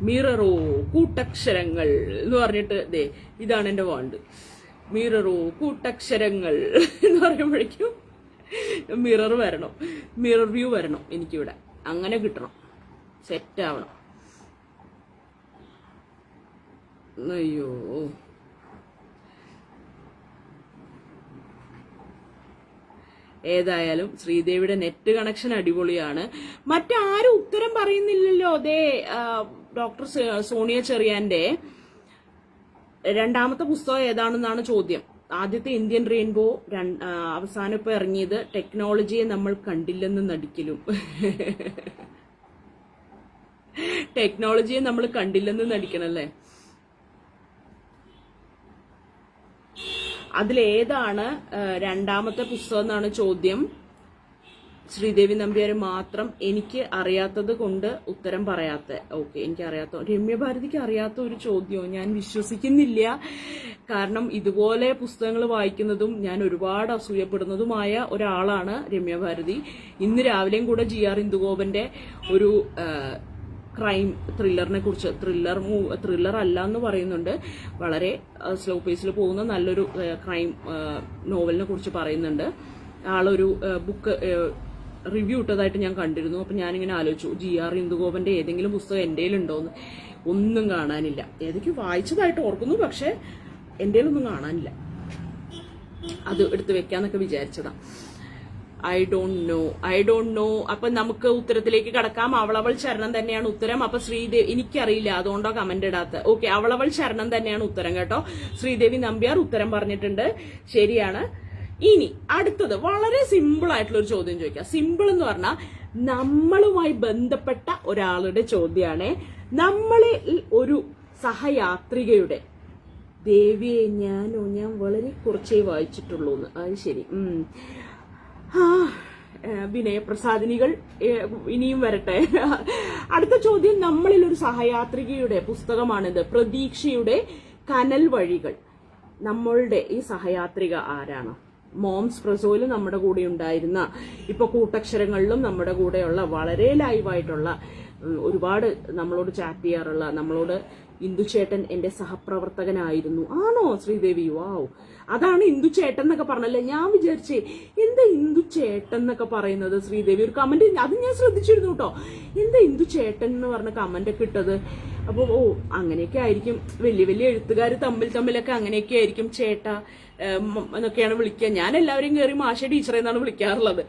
മിററോ കൂട്ടക്ഷരങ്ങൾ എന്ന് പറഞ്ഞിട്ട് ഇതാണ് എന്റെ വാണ്ട്. മിററോ കൂട്ടക്ഷരങ്ങൾ എന്ന് പറയുമ്പോഴേക്കും മിറർ വരണം, മിറർ വ്യൂ വരണം എനിക്കിവിടെ. അങ്ങനെ കിട്ടണം, സെറ്റ് ആവണം. അയ്യോ, ഏതായാലും ശ്രീദേവിയുടെ നെറ്റ് കണക്ഷൻ അടിപൊളിയാണ്. മറ്റാരും ഉത്തരം പറയുന്നില്ലല്ലോ. അതേ ഡോക്ടർ സോണിയ ചെറിയാന്റെ രണ്ടാമത്തെ പുസ്തകം ഏതാണെന്നാണ് ചോദ്യം. ആദ്യത്തെ ഇന്ത്യൻ റെയിൻബോ, അവസാനം ഇപ്പൊ ഇറങ്ങിയത് ടെക്നോളജിയെ നമ്മൾ കണ്ടില്ലെന്ന് നടിക്കലും. ടെക്നോളജിയെ നമ്മൾ കണ്ടില്ലെന്ന് നടിക്കണല്ലേ. അതിലേതാണ് രണ്ടാമത്തെ പുസ്തകം എന്നാണ് ചോദ്യം. ശ്രീദേവി നമ്പ്യാർ മാത്രം എനിക്ക് അറിയാത്തത് കൊണ്ട് ഉത്തരം പറയാത്ത. ഓക്കെ, എനിക്ക് അറിയാത്ത, രമ്യ ഭാരതിക്ക് അറിയാത്ത ഒരു ചോദ്യവും ഞാൻ വിശ്വസിക്കുന്നില്ല. കാരണം ഇതുപോലെ പുസ്തകങ്ങൾ വായിക്കുന്നതും ഞാൻ ഒരുപാട് അസൂയപ്പെടുന്നതുമായ ഒരാളാണ് രമ്യ ഭാരതി. ഇന്ന് രാവിലെയും കൂടെ GR ഇന്ദുഗോപന്റെ ഒരു ക്രൈം ത്രില്ലറിനെ കുറിച്ച്, ത്രില്ലർ അല്ല എന്ന് പറയുന്നുണ്ട്, വളരെ സ്ലോ പേസിൽ പോകുന്ന നല്ലൊരു ക്രൈം നോവലിനെ കുറിച്ച് പറയുന്നുണ്ട്. ആളൊരു ബുക്ക് റിവ്യൂ ഇട്ടതായിട്ട് ഞാൻ കണ്ടിരുന്നു. അപ്പൊ ഞാനിങ്ങനെ ആലോചിച്ചു, GR ഇന്ദുഗോപന്റെ ഏതെങ്കിലും പുസ്തകം എൻ്റെ കയ്യിലുണ്ടോന്ന്. ഒന്നും കാണാനില്ല. ഏതൊക്കെ വായിച്ചതായിട്ട് ഓർക്കുന്നു, പക്ഷെ എൻ്റെ കയ്യിലൊന്നും കാണാനില്ല. അത് എടുത്ത് വെക്കാന്നൊക്കെ വിചാരിച്ചതാ. I don't know. അപ്പൊ നമുക്ക് ഉത്തരത്തിലേക്ക് കടക്കാം. അവളവൾ ചരണം തന്നെയാണ് ഉത്തരം. അപ്പൊ ശ്രീദേവി, എനിക്കറിയില്ല, അതുകൊണ്ടോ കമന്റ് ഇടാത്ത. ഓക്കെ, അവളവൾ ചരണം തന്നെയാണ് ഉത്തരം കേട്ടോ. ശ്രീദേവി നമ്പ്യാർ ഉത്തരം പറഞ്ഞിട്ടുണ്ട്, ശരിയാണ്. ഇനി അടുത്തത് വളരെ സിമ്പിൾ ആയിട്ടുള്ള ഒരു ചോദ്യം ചോദിക്കാം. സിമ്പിൾ എന്ന് പറഞ്ഞാൽ നമ്മളുമായി ബന്ധപ്പെട്ട ഒരാളുടെ ചോദ്യമാണ്. നമ്മളിൽ ഒരു സഹയാത്രികയുടെ, ദേവിയെ ഞാൻ വളരെ കുറച്ചേ വായിച്ചിട്ടുള്ളൂ എന്ന്. അത് ശരി. വിനയപ്രസാദിനികൾ ഇനിയും വരട്ടെ. അടുത്ത ചോദ്യം, നമ്മളിൽ ഒരു സഹയാത്രികയുടെ പുസ്തകമാണിത്. പ്രതീക്ഷയുടെ കനൽ വഴികൾ. നമ്മളുടെ ഈ സഹയാത്രിക ആരാണ്? മോംസ് പ്രസോയിൽ നമ്മുടെ കൂടെ ഉണ്ടായിരുന്ന, ഇപ്പൊ കൂട്ടക്ഷരങ്ങളിലും നമ്മുടെ കൂടെയുള്ള, വളരെ ലൈവായിട്ടുള്ള, ഒരുപാട് നമ്മളോട് ചാറ്റ് ചെയ്യാറുള്ള, നമ്മളോട് ഇന്ദുചേട്ടൻ എന്റെ സഹപ്രവർത്തകനായിരുന്നു. ആണോ ശ്രീദേവി? വാവ്, അതാണ് ഇന്ദുചേട്ടൻ എന്നൊക്കെ പറഞ്ഞല്ലേ. ഞാൻ വിചാരിച്ചേ എന്താ ഇന്ദുചേട്ടൻ എന്നൊക്കെ പറയുന്നത്. ശ്രീദേവി ഒരു കമന്റ്, അത് ഞാൻ ശ്രദ്ധിച്ചിരുന്നു കേട്ടോ. എന്താ ഇന്ദുചേട്ടൻ എന്ന് പറഞ്ഞ കമന്റ് ഒക്കെ ഇട്ടത്. അപ്പൊ അങ്ങനെയൊക്കെ ആയിരിക്കും വലിയ വലിയ എഴുത്തുകാർ തമ്മിലൊക്കെ അങ്ങനെയൊക്കെ ആയിരിക്കും. ചേട്ടാ എന്നൊക്കെയാണ് വിളിക്കുക. ഞാൻ എല്ലാവരെയും കയറി മാഷ ടീച്ചറെ എന്നാണ് വിളിക്കാറുള്ളത്,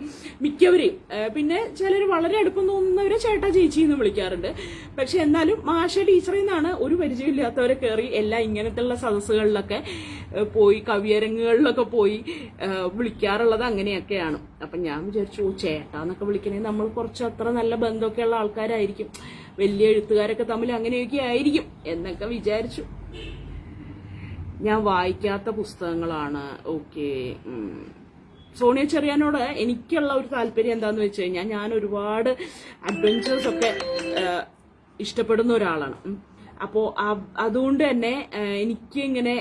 മിക്കവരെയും. പിന്നെ ചിലർ വളരെ അടുപ്പം തോന്നുന്നവരെ ചേട്ടാ ചേച്ചി എന്ന് വിളിക്കാറുണ്ട്. പക്ഷെ എന്നാലും മാഷ ടീച്ചറെ എന്നാണ് ഒരു പരിചയമില്ലാത്തവരെ കയറി എല്ലാം ഇങ്ങനത്തെയുള്ള സദസ്സുകളിലൊക്കെ പോയി, കവിയരങ്ങുകളിലൊക്കെ പോയി വിളിക്കാറുള്ളത് അങ്ങനെയൊക്കെയാണ്. അപ്പൊ ഞാൻ വിചാരിച്ചു, ചേട്ടാന്നൊക്കെ വിളിക്കണേ നമ്മൾ കുറച്ച് അത്ര നല്ല ബന്ധമൊക്കെ ഉള്ള ആൾക്കാരായിരിക്കും, വലിയ എഴുത്തുകാരൊക്കെ തമ്മിൽ അങ്ങനെയൊക്കെ ആയിരിക്കും എന്നൊക്കെ വിചാരിച്ചു. ഞാൻ വായിക്കാത്ത പുസ്തകങ്ങളാണ്. ഓക്കെ, സോണിയ ചെറിയാനോട് എനിക്കുള്ള ഒരു താല്പര്യം എന്താന്ന് വെച്ച് കഴിഞ്ഞാൽ, ഞാൻ ഒരുപാട് അഡ്വഞ്ചേഴ്സ് ഒക്കെ ഇഷ്ടപ്പെടുന്ന ഒരാളാണ്. അപ്പോൾ അതുകൊണ്ട് തന്നെ എനിക്ക് ഇങ്ങനെ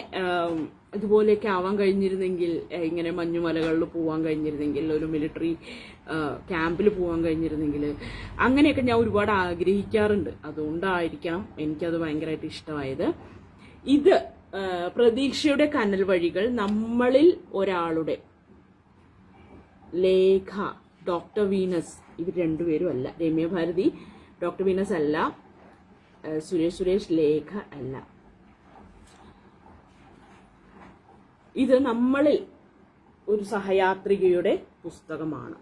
ഇതുപോലെയൊക്കെ ആവാൻ കഴിഞ്ഞിരുന്നെങ്കിൽ, ഇങ്ങനെ മഞ്ഞുമലകളിൽ പോവാൻ കഴിഞ്ഞിരുന്നെങ്കിൽ, ഒരു മിലിറ്ററി ക്യാമ്പിൽ പോവാൻ കഴിഞ്ഞിരുന്നെങ്കിൽ, അങ്ങനെയൊക്കെ ഞാൻ ഒരുപാട് ആഗ്രഹിക്കാറുണ്ട്. അതുകൊണ്ടായിരിക്കണം എനിക്കത് ഭയങ്കരമായിട്ട് ഇഷ്ടമായത്. ഇത് പ്രതീക്ഷയുടെ കനൽ വഴികൾ, നമ്മളിൽ ഒരാളുടെ, ലേഖ, ഡോക്ടർ വീനസ്, ഇവർ രണ്ടുപേരും അല്ല. രമ്യ ഭാരതി ഡോക്ടർ വീനസ് അല്ല, സുരേഷ് ലേഖ അല്ല. ഇത് നമ്മളിൽ ഒരു സഹയാത്രികയുടെ പുസ്തകമാണ്.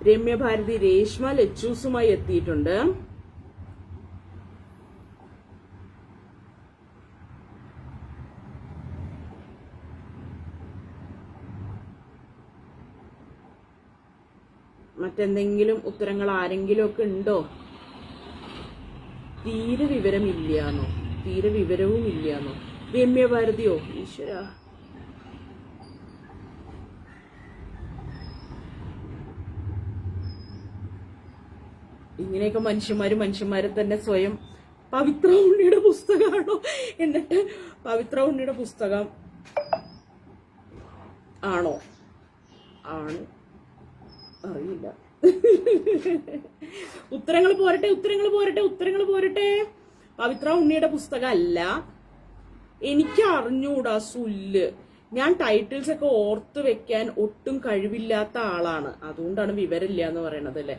രമ്യ ഭാരതി രേഷ്മ ലച്ചൂസുമായി എത്തിയിട്ടുണ്ട്. മറ്റെന്തെങ്കിലും ഉത്തരങ്ങൾ ആരെങ്കിലും ഒക്കെ ഉണ്ടോ? തീരെ വിവരമില്ലാന്നോ? തീരെ വിവരവും ഇല്ലാന്നോ? രമ്യ ഭാരതിയോ? ഈശ്വര, ഇങ്ങനെയൊക്കെ മനുഷ്യന്മാരെ തന്നെ സ്വയം പവിത്ര ഉണ്ണിയുടെ പുസ്തകമാണോ? എന്നിട്ട് പവിത്ര ഉണ്ണിയുടെ പുസ്തകം ആണോ? ആണ്, അറിയില്ല. ഉത്തരങ്ങൾ പോരട്ടെ. പവിത്ര ഉണ്ണിയുടെ പുസ്തകമല്ല. എനിക്ക് അറിഞ്ഞൂടാ സുല്ല്. ഞാൻ ടൈറ്റിൽസ് ഒക്കെ ഓർത്ത് വെക്കാൻ ഒട്ടും കഴിവില്ലാത്ത ആളാണ്. അതുകൊണ്ടാണ് വിവരമില്ല എന്ന് പറയണത് അല്ലേ.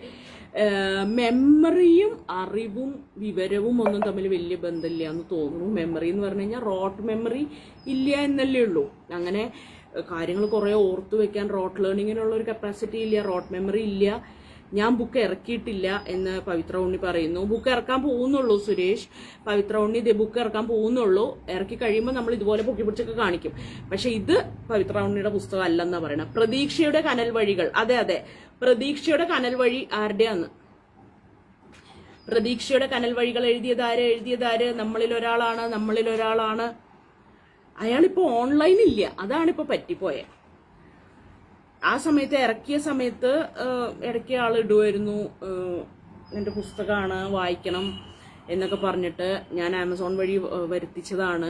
മെമ്മറിയും അറിവും വിവരവും ഒന്നും തമ്മിൽ വലിയ ബന്ധമില്ല എന്ന് തോന്നുന്നു. മെമ്മറി എന്ന് പറഞ്ഞു കഴിഞ്ഞാൽ റോട്ട് മെമ്മറി ഇല്ല എന്നല്ലേ ഉള്ളൂ. അങ്ങനെ കാര്യങ്ങൾ കുറെ ഓർത്തു വെക്കാൻ റോട്ട് ലേണിങ്ങിനുള്ള ഒരു കപ്പാസിറ്റി ഇല്ല, റോട്ട് മെമ്മറി ഇല്ല. ഞാൻ ബുക്ക് ഇറക്കിയിട്ടില്ല എന്ന് പവിത്ര ഉണ്ണി പറയുന്നു. ബുക്ക് ഇറക്കാൻ പോകുന്നുള്ളൂ സുരേഷ്. പവിത്ര ഉണ്ണി ഇതേ ബുക്ക് ഇറക്കാൻ പോകുന്നുള്ളൂ. ഇറക്കി കഴിയുമ്പോൾ നമ്മൾ ഇതുപോലെ പൊക്കി പിടിച്ചൊക്കെ കാണിക്കും. പക്ഷെ ഇത് പവിത്ര ഉണ്ണിയുടെ പുസ്തകം അല്ലെന്നാ പറയണത്. പ്രതീക്ഷയുടെ കനൽ വഴികൾ. അതെ, പ്രതീക്ഷയുടെ കനൽ വഴി ആരുടെയാന്ന്? പ്രതീക്ഷയുടെ കനൽ വഴികൾ എഴുതിയതാര്? നമ്മളിൽ ഒരാളാണ്. അയാളിപ്പോ ഓൺലൈനില്ല. അതാണിപ്പോ പറ്റിപ്പോയെ. ആ സമയത്ത് ഇടയ്ക്ക് ആൾ ഇടുമായിരുന്നു, എൻ്റെ പുസ്തകമാണ് വായിക്കണം എന്നൊക്കെ പറഞ്ഞിട്ട്. ഞാൻ ആമസോൺ വഴി വരുത്തിച്ചതാണ്.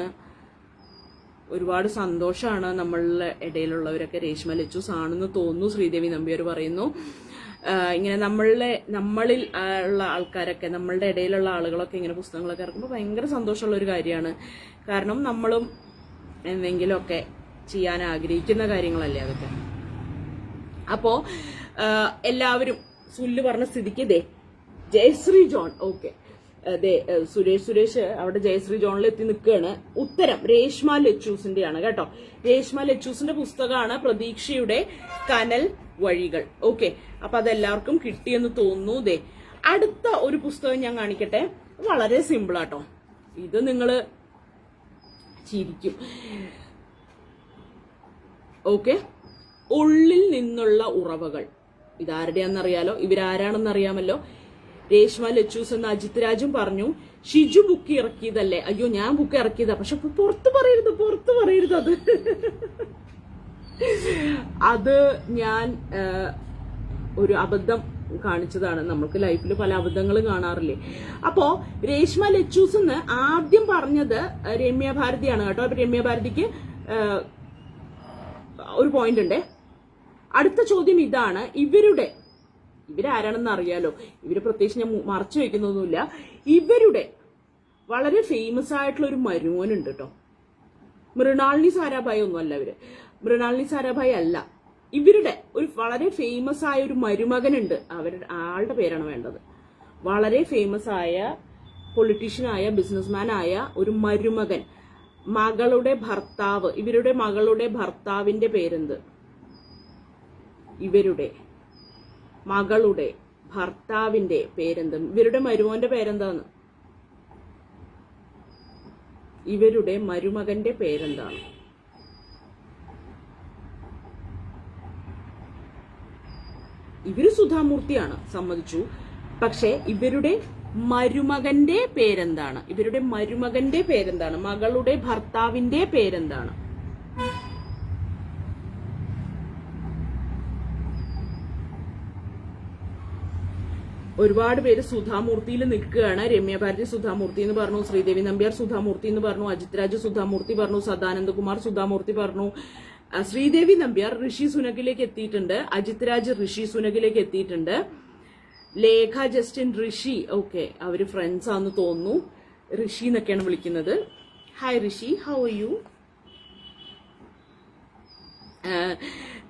ഒരുപാട് സന്തോഷമാണ് നമ്മളുടെ ഇടയിലുള്ളവരൊക്കെ രേഷ്മ ലച്ചൂസ് ആണെന്ന് തോന്നുന്നു. ശ്രീദേവി നമ്പ്യാർ പറയുന്നു. ഇങ്ങനെ നമ്മളിൽ ഉള്ള ആൾക്കാരൊക്കെ, നമ്മളുടെ ഇടയിലുള്ള ആളുകളൊക്കെ ഇങ്ങനെ പുസ്തകങ്ങളൊക്കെ ഇറക്കുമ്പോൾ ഭയങ്കര സന്തോഷമുള്ള ഒരു കാര്യമാണ്. കാരണം നമ്മളും എന്തെങ്കിലുമൊക്കെ ചെയ്യാൻ ആഗ്രഹിക്കുന്ന കാര്യങ്ങളല്ലേ അതൊക്കെ. അപ്പോ എല്ലാവരും സുല്ല് പറഞ്ഞ സ്ഥിതിക്ക് ജയശ്രീ ജോൺ, ഓക്കെ, സുരേഷ് അവിടെ ജയശ്രീ ജോണിൽ എത്തി നിൽക്കുകയാണ്. ഉത്തരം രേഷ്മ ലച്ചൂസിന്റെയാണ് കേട്ടോ. രേഷ്മ ലച്ചൂസിന്റെ പുസ്തകമാണ് പ്രതീക്ഷയുടെ കനൽ വഴികൾ. ഓക്കെ, അപ്പൊ അതെല്ലാവർക്കും കിട്ടിയെന്ന് തോന്നുന്നു. അടുത്ത ഒരു പുസ്തകം ഞാൻ കാണിക്കട്ടെ. വളരെ സിമ്പിൾ ആട്ടോ. ഇത് നിങ്ങള് ചിരിക്കും. ഓക്കെ, ഉള്ളിൽ നിന്നുള്ള ഉറവകൾ. ഇതാരുടെയാണെന്നറിയാലോ, ഇവരാരാണെന്നറിയാമല്ലോ. രേഷ്മ ലച്ചൂസ് എന്ന് അജിത് രാജും പറഞ്ഞു. ഷിജു ബുക്ക് ഇറക്കിയതല്ലേ? അയ്യോ, ഞാൻ ബുക്ക് ഇറക്കിയതാ, പക്ഷെ പുറത്ത് പറയരുത് അത് ഞാൻ ഒരു അബദ്ധം കാണിച്ചതാണ്. നമുക്ക് ലൈഫിൽ പല അബദ്ധങ്ങളും കാണാറില്ലേ. അപ്പോ രേഷ്മ ലച്ചൂസ് എന്ന് ആദ്യം പറഞ്ഞത് രമ്യ ഭാരതിയാണ് കേട്ടോ. അപ്പൊ രമ്യ ഭാരതിക്ക് ഒരു പോയിന്റ് ഉണ്ട്. അടുത്ത ചോദ്യം ഇതാണ്. ഇവരാരാണെന്ന് അറിയാലോ. ഇവര് പ്രത്യേകിച്ച് ഞാൻ മറച്ചു വെക്കുന്നൊന്നുമില്ല. ഇവരുടെ വളരെ ഫേമസ് ആയിട്ടുള്ള ഒരു മരുമോനുണ്ട് കേട്ടോ. മൃണാളിനി സാരാഭായി ഒന്നും അല്ല ഇവര്. മൃണാളിനി സാരാഭായി അല്ല. ഇവരുടെ ഒരു വളരെ ഫേമസ് ആയ ഒരു മരുമകനുണ്ട്. ആളുടെ പേരാണ് വേണ്ടത്. വളരെ ഫേമസ് ആയ പൊളിറ്റീഷ്യനായ ബിസിനസ്മാനായ ഒരു മരുമകൻ, മകളുടെ ഭർത്താവ്. ഇവരുടെ മകളുടെ ഭർത്താവിന്റെ പേരെന്ത്? ഇവരുടെ മകളുടെ ഭർത്താവിന്റെ പേരെന്ത്? ഇവരുടെ മരുമോന്റെ പേരെന്താന്ന്? ഇവരുടെ മരുമകന്റെ പേരെന്താണ്? ഇവര് സുധാമൂർത്തിയാണ്, സമ്മതിച്ചു. പക്ഷെ ഇവരുടെ മരുമകന്റെ പേരെന്താണ്? മകളുടെ ഭർത്താവിന്റെ പേരെന്താണ്? ഒരുപാട് പേര് സുധാമൂർത്തിയിൽ നിൽക്കുകയാണ്. രമ്യ ഭാരതി സുധാമൂർത്തി എന്ന് പറഞ്ഞു, ശ്രീദേവി നമ്പ്യാർ സുധാമൂർത്തി എന്ന് പറഞ്ഞു, അജിത് രാജ് സുധാമൂർത്തി പറഞ്ഞു, സദാനന്ദകുമാർ സുധാമൂർത്തി പറഞ്ഞു. ശ്രീദേവി നമ്പ്യാർ ഋഷി സുനകിലേക്ക് എത്തിയിട്ടുണ്ട്. അജിത് രാജ് ഋഷി സുനകിലേക്ക് എത്തിയിട്ടുണ്ട്. ലേഖ ജസ്റ്റിൻ ഋഷി, ഓക്കെ, അവര് ഫ്രണ്ട്സ് ആണെന്ന് തോന്നുന്നു. ഋഷി എന്നൊക്കെയാണ് വിളിക്കുന്നത്. Hi Rishi, how are you?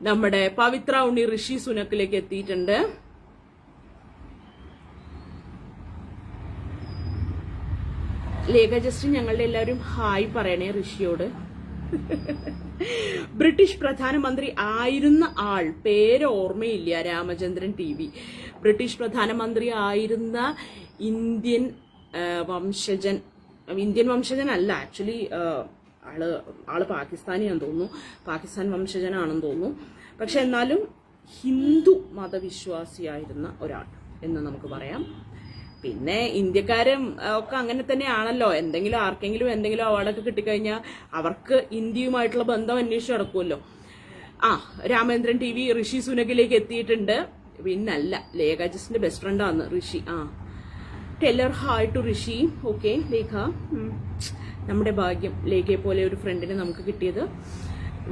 നമ്മുടെ പവിത്ര ഉണ്ണി ഋഷി സുനക്കിലേക്ക് എത്തിയിട്ടുണ്ട്. ലേഖ ജസ്റ്റിൻ ഞങ്ങളുടെ എല്ലാവരും ഹായ് പറയണേ ഋഷിയോട്. ബ്രിട്ടീഷ് പ്രധാനമന്ത്രി ആയിരുന്ന ആൾ, പേര് ഓർമ്മയില്ല, രാമചന്ദ്രൻ TV. ബ്രിട്ടീഷ് പ്രധാനമന്ത്രി ആയിരുന്ന ഇന്ത്യൻ വംശജൻ അല്ല, ആക്ച്വലി ആള് പാകിസ്ഥാനിയാണെന്ന് തോന്നുന്നു, പാകിസ്ഥാൻ വംശജനാണെന്ന് തോന്നുന്നു. പക്ഷെ എന്നാലും ഹിന്ദു മതവിശ്വാസിയായിരുന്ന ഒരാൾ എന്ന് നമുക്ക് പറയാം. പിന്നെ ഇന്ത്യക്കാരും ഒക്കെ അങ്ങനെ തന്നെയാണല്ലോ. ആർക്കെങ്കിലും എന്തെങ്കിലും അവാർഡൊക്കെ കിട്ടിക്കഴിഞ്ഞാൽ അവർക്ക് ഇന്ത്യയുമായിട്ടുള്ള ബന്ധം അന്വേഷിച്ച് നടക്കുമല്ലോ. രാമേന്ദ്രൻ TV ഋഷി സുനകിലേക്ക് എത്തിയിട്ടുണ്ട്. പിന്നല്ല, ലേഖ ജസ്റ്റിന്റെ ബെസ്റ്റ് ഫ്രണ്ടാണ് Rishi. Tell her hi to Rishi. Okay Lekha, നമ്മുടെ ഭാഗ്യം ലേഖയെ പോലെ ഒരു ഫ്രണ്ടിനെ നമുക്ക് കിട്ടിയത്.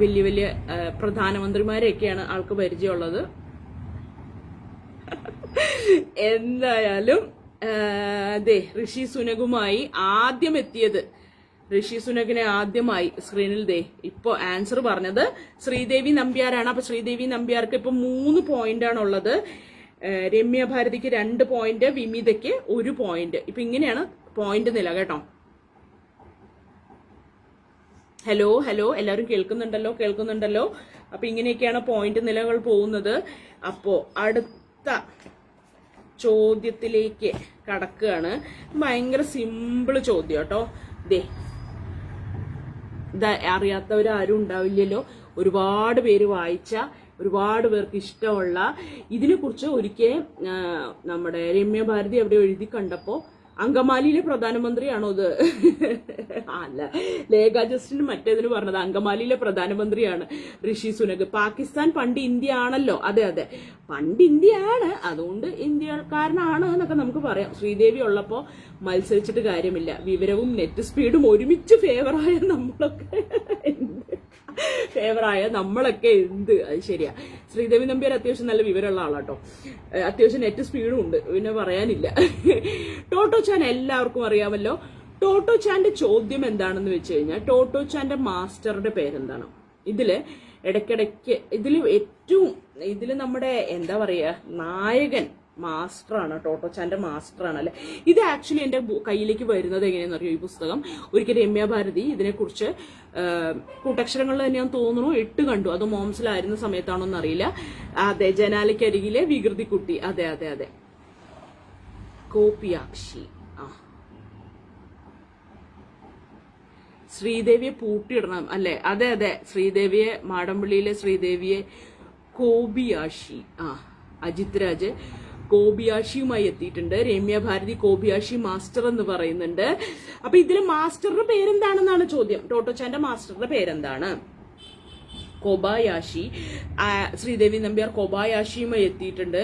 വലിയ വലിയ പ്രധാനമന്ത്രിമാരെയൊക്കെയാണ് ആൾക്ക് പരിചയമുള്ളത്. എന്തായാലും അതെ, ഋഷി സുനകുമായി ആദ്യം എത്തിയത്, ഋഷി സുനകിനെ ആദ്യമായി സ്ക്രീനിൽ ഇപ്പൊ ആൻസർ പറഞ്ഞത് ശ്രീദേവി നമ്പ്യാരാണ്. അപ്പൊ ശ്രീദേവി നമ്പ്യാർക്ക് ഇപ്പൊ 3 പോയിന്റാണ് ഉള്ളത്. രമ്യ ഭാരതിക്ക് 2 പോയിന്റ്, വിമിതയ്ക്ക് 1 പോയിന്റ്. ഇപ്പൊ ഇങ്ങനെയാണ് പോയിന്റ് നില കേട്ടോ. ഹലോ ഹലോ, എല്ലാവരും കേൾക്കുന്നുണ്ടല്ലോ. അപ്പൊ ഇങ്ങനെയൊക്കെയാണ് പോയിന്റ് നിലകൾ പോകുന്നത്. അപ്പോ അടുത്ത ചോദ്യത്തിലേക്ക് കടക്കുകയാണ്. ഭയങ്കര സിമ്പിൾ ചോദ്യം കേട്ടോ. ഇത് അറിയാത്തവരാരും ഉണ്ടാവില്ലല്ലോ. ഒരുപാട് പേര് വായിച്ച, ഒരുപാട് പേർക്ക് ഇഷ്ടമുള്ള, ഇതിനെക്കുറിച്ച് ഒരിക്കൽ നമ്മുടെ രമ്യ ഭാരതി എവിടെ എഴുതി കണ്ടപ്പോ അങ്കമാലിയിലെ പ്രധാനമന്ത്രിയാണോ ഇത്? അല്ല, ലേഖ ജസ്റ്റിന് മറ്റേതിന് പറഞ്ഞത് അങ്കമാലിയിലെ പ്രധാനമന്ത്രിയാണ് ഋഷി സുനക്. പാകിസ്ഥാൻ പണ്ട് ഇന്ത്യ ആണല്ലോ. അതെ, പണ്ട് ഇന്ത്യയാണ്, അതുകൊണ്ട് ഇന്ത്യക്കാരനാണ് എന്നൊക്കെ നമുക്ക് പറയാം. ശ്രീദേവി ഉള്ളപ്പോ മത്സരിച്ചിട്ട് കാര്യമില്ല. വിവരവും നെറ്റ് സ്പീഡും ഒരുമിച്ച് ഫേവറായ നമ്മളൊക്കെ എന്ത്, അത് ശരിയാ. ശ്രീദേവി നമ്പ്യാർ അത്യാവശ്യം നല്ല വിവരമുള്ള ആളാട്ടോ. അത്യാവശ്യം നെറ്റ് സ്പീഡും ഉണ്ട്, പിന്നെ പറയാനില്ല. ടോട്ടോ ചാൻ എല്ലാവർക്കും അറിയാമല്ലോ. ടോട്ടോ ചാന്റെ ചോദ്യം എന്താണെന്ന് വെച്ച് കഴിഞ്ഞാൽ, ടോട്ടോ ചാന്റെ മാസ്റ്ററുടെ പേരെന്താണ്? ഇതില് ഇടയ്ക്കിടയ്ക്ക് ഇതില് നമ്മുടെ എന്താ പറയാ, നായകൻ മാസ്റ്ററാണ്, ടോട്ടോ ചാന്റെ മാസ്റ്ററാണ് അല്ലെ. ഇത് ആക്ച്വലി എന്റെ കയ്യിലേക്ക് വരുന്നത് എങ്ങനെയാണെന്ന് അറിയോ? ഈ പുസ്തകം ഒരിക്കൽ രമ്യ ഭാരതി ഇതിനെക്കുറിച്ച് കൂട്ടക്ഷരങ്ങളിൽ തന്നെ ഞാൻ തോന്നുന്നു 8 കണ്ടു. അത് മോംസിലായിരുന്ന സമയത്താണോന്ന് അറിയില്ല. അതെ, ജനാലയ്ക്കരികിലെ വികൃതിക്കുട്ടി. അതെ, കോപ്പിയാക്ഷി. ശ്രീദേവിയെ പൂട്ടിയിടണം അല്ലെ. അതെ, ശ്രീദേവിയെ, മാടമ്പള്ളിയിലെ ശ്രീദേവിയെ കോബിയാഷി. അജിത് രാജ് കോബിയാഷിയുമായി എത്തിയിട്ടുണ്ട്. രമ്യ ഭാരതി കോബിയാഷി മാസ്റ്റർ എന്ന് പറയുന്നുണ്ട്. അപ്പൊ ഇതില് മാസ്റ്ററുടെ പേരെന്താണെന്നാണ് ചോദ്യം. ടോട്ടോ ചാന്റെ മാസ്റ്ററുടെ പേരെന്താണ്? കോബായാഷി. ശ്രീദേവി നമ്പ്യാർ കോബായാഷിയുമായി എത്തിയിട്ടുണ്ട്.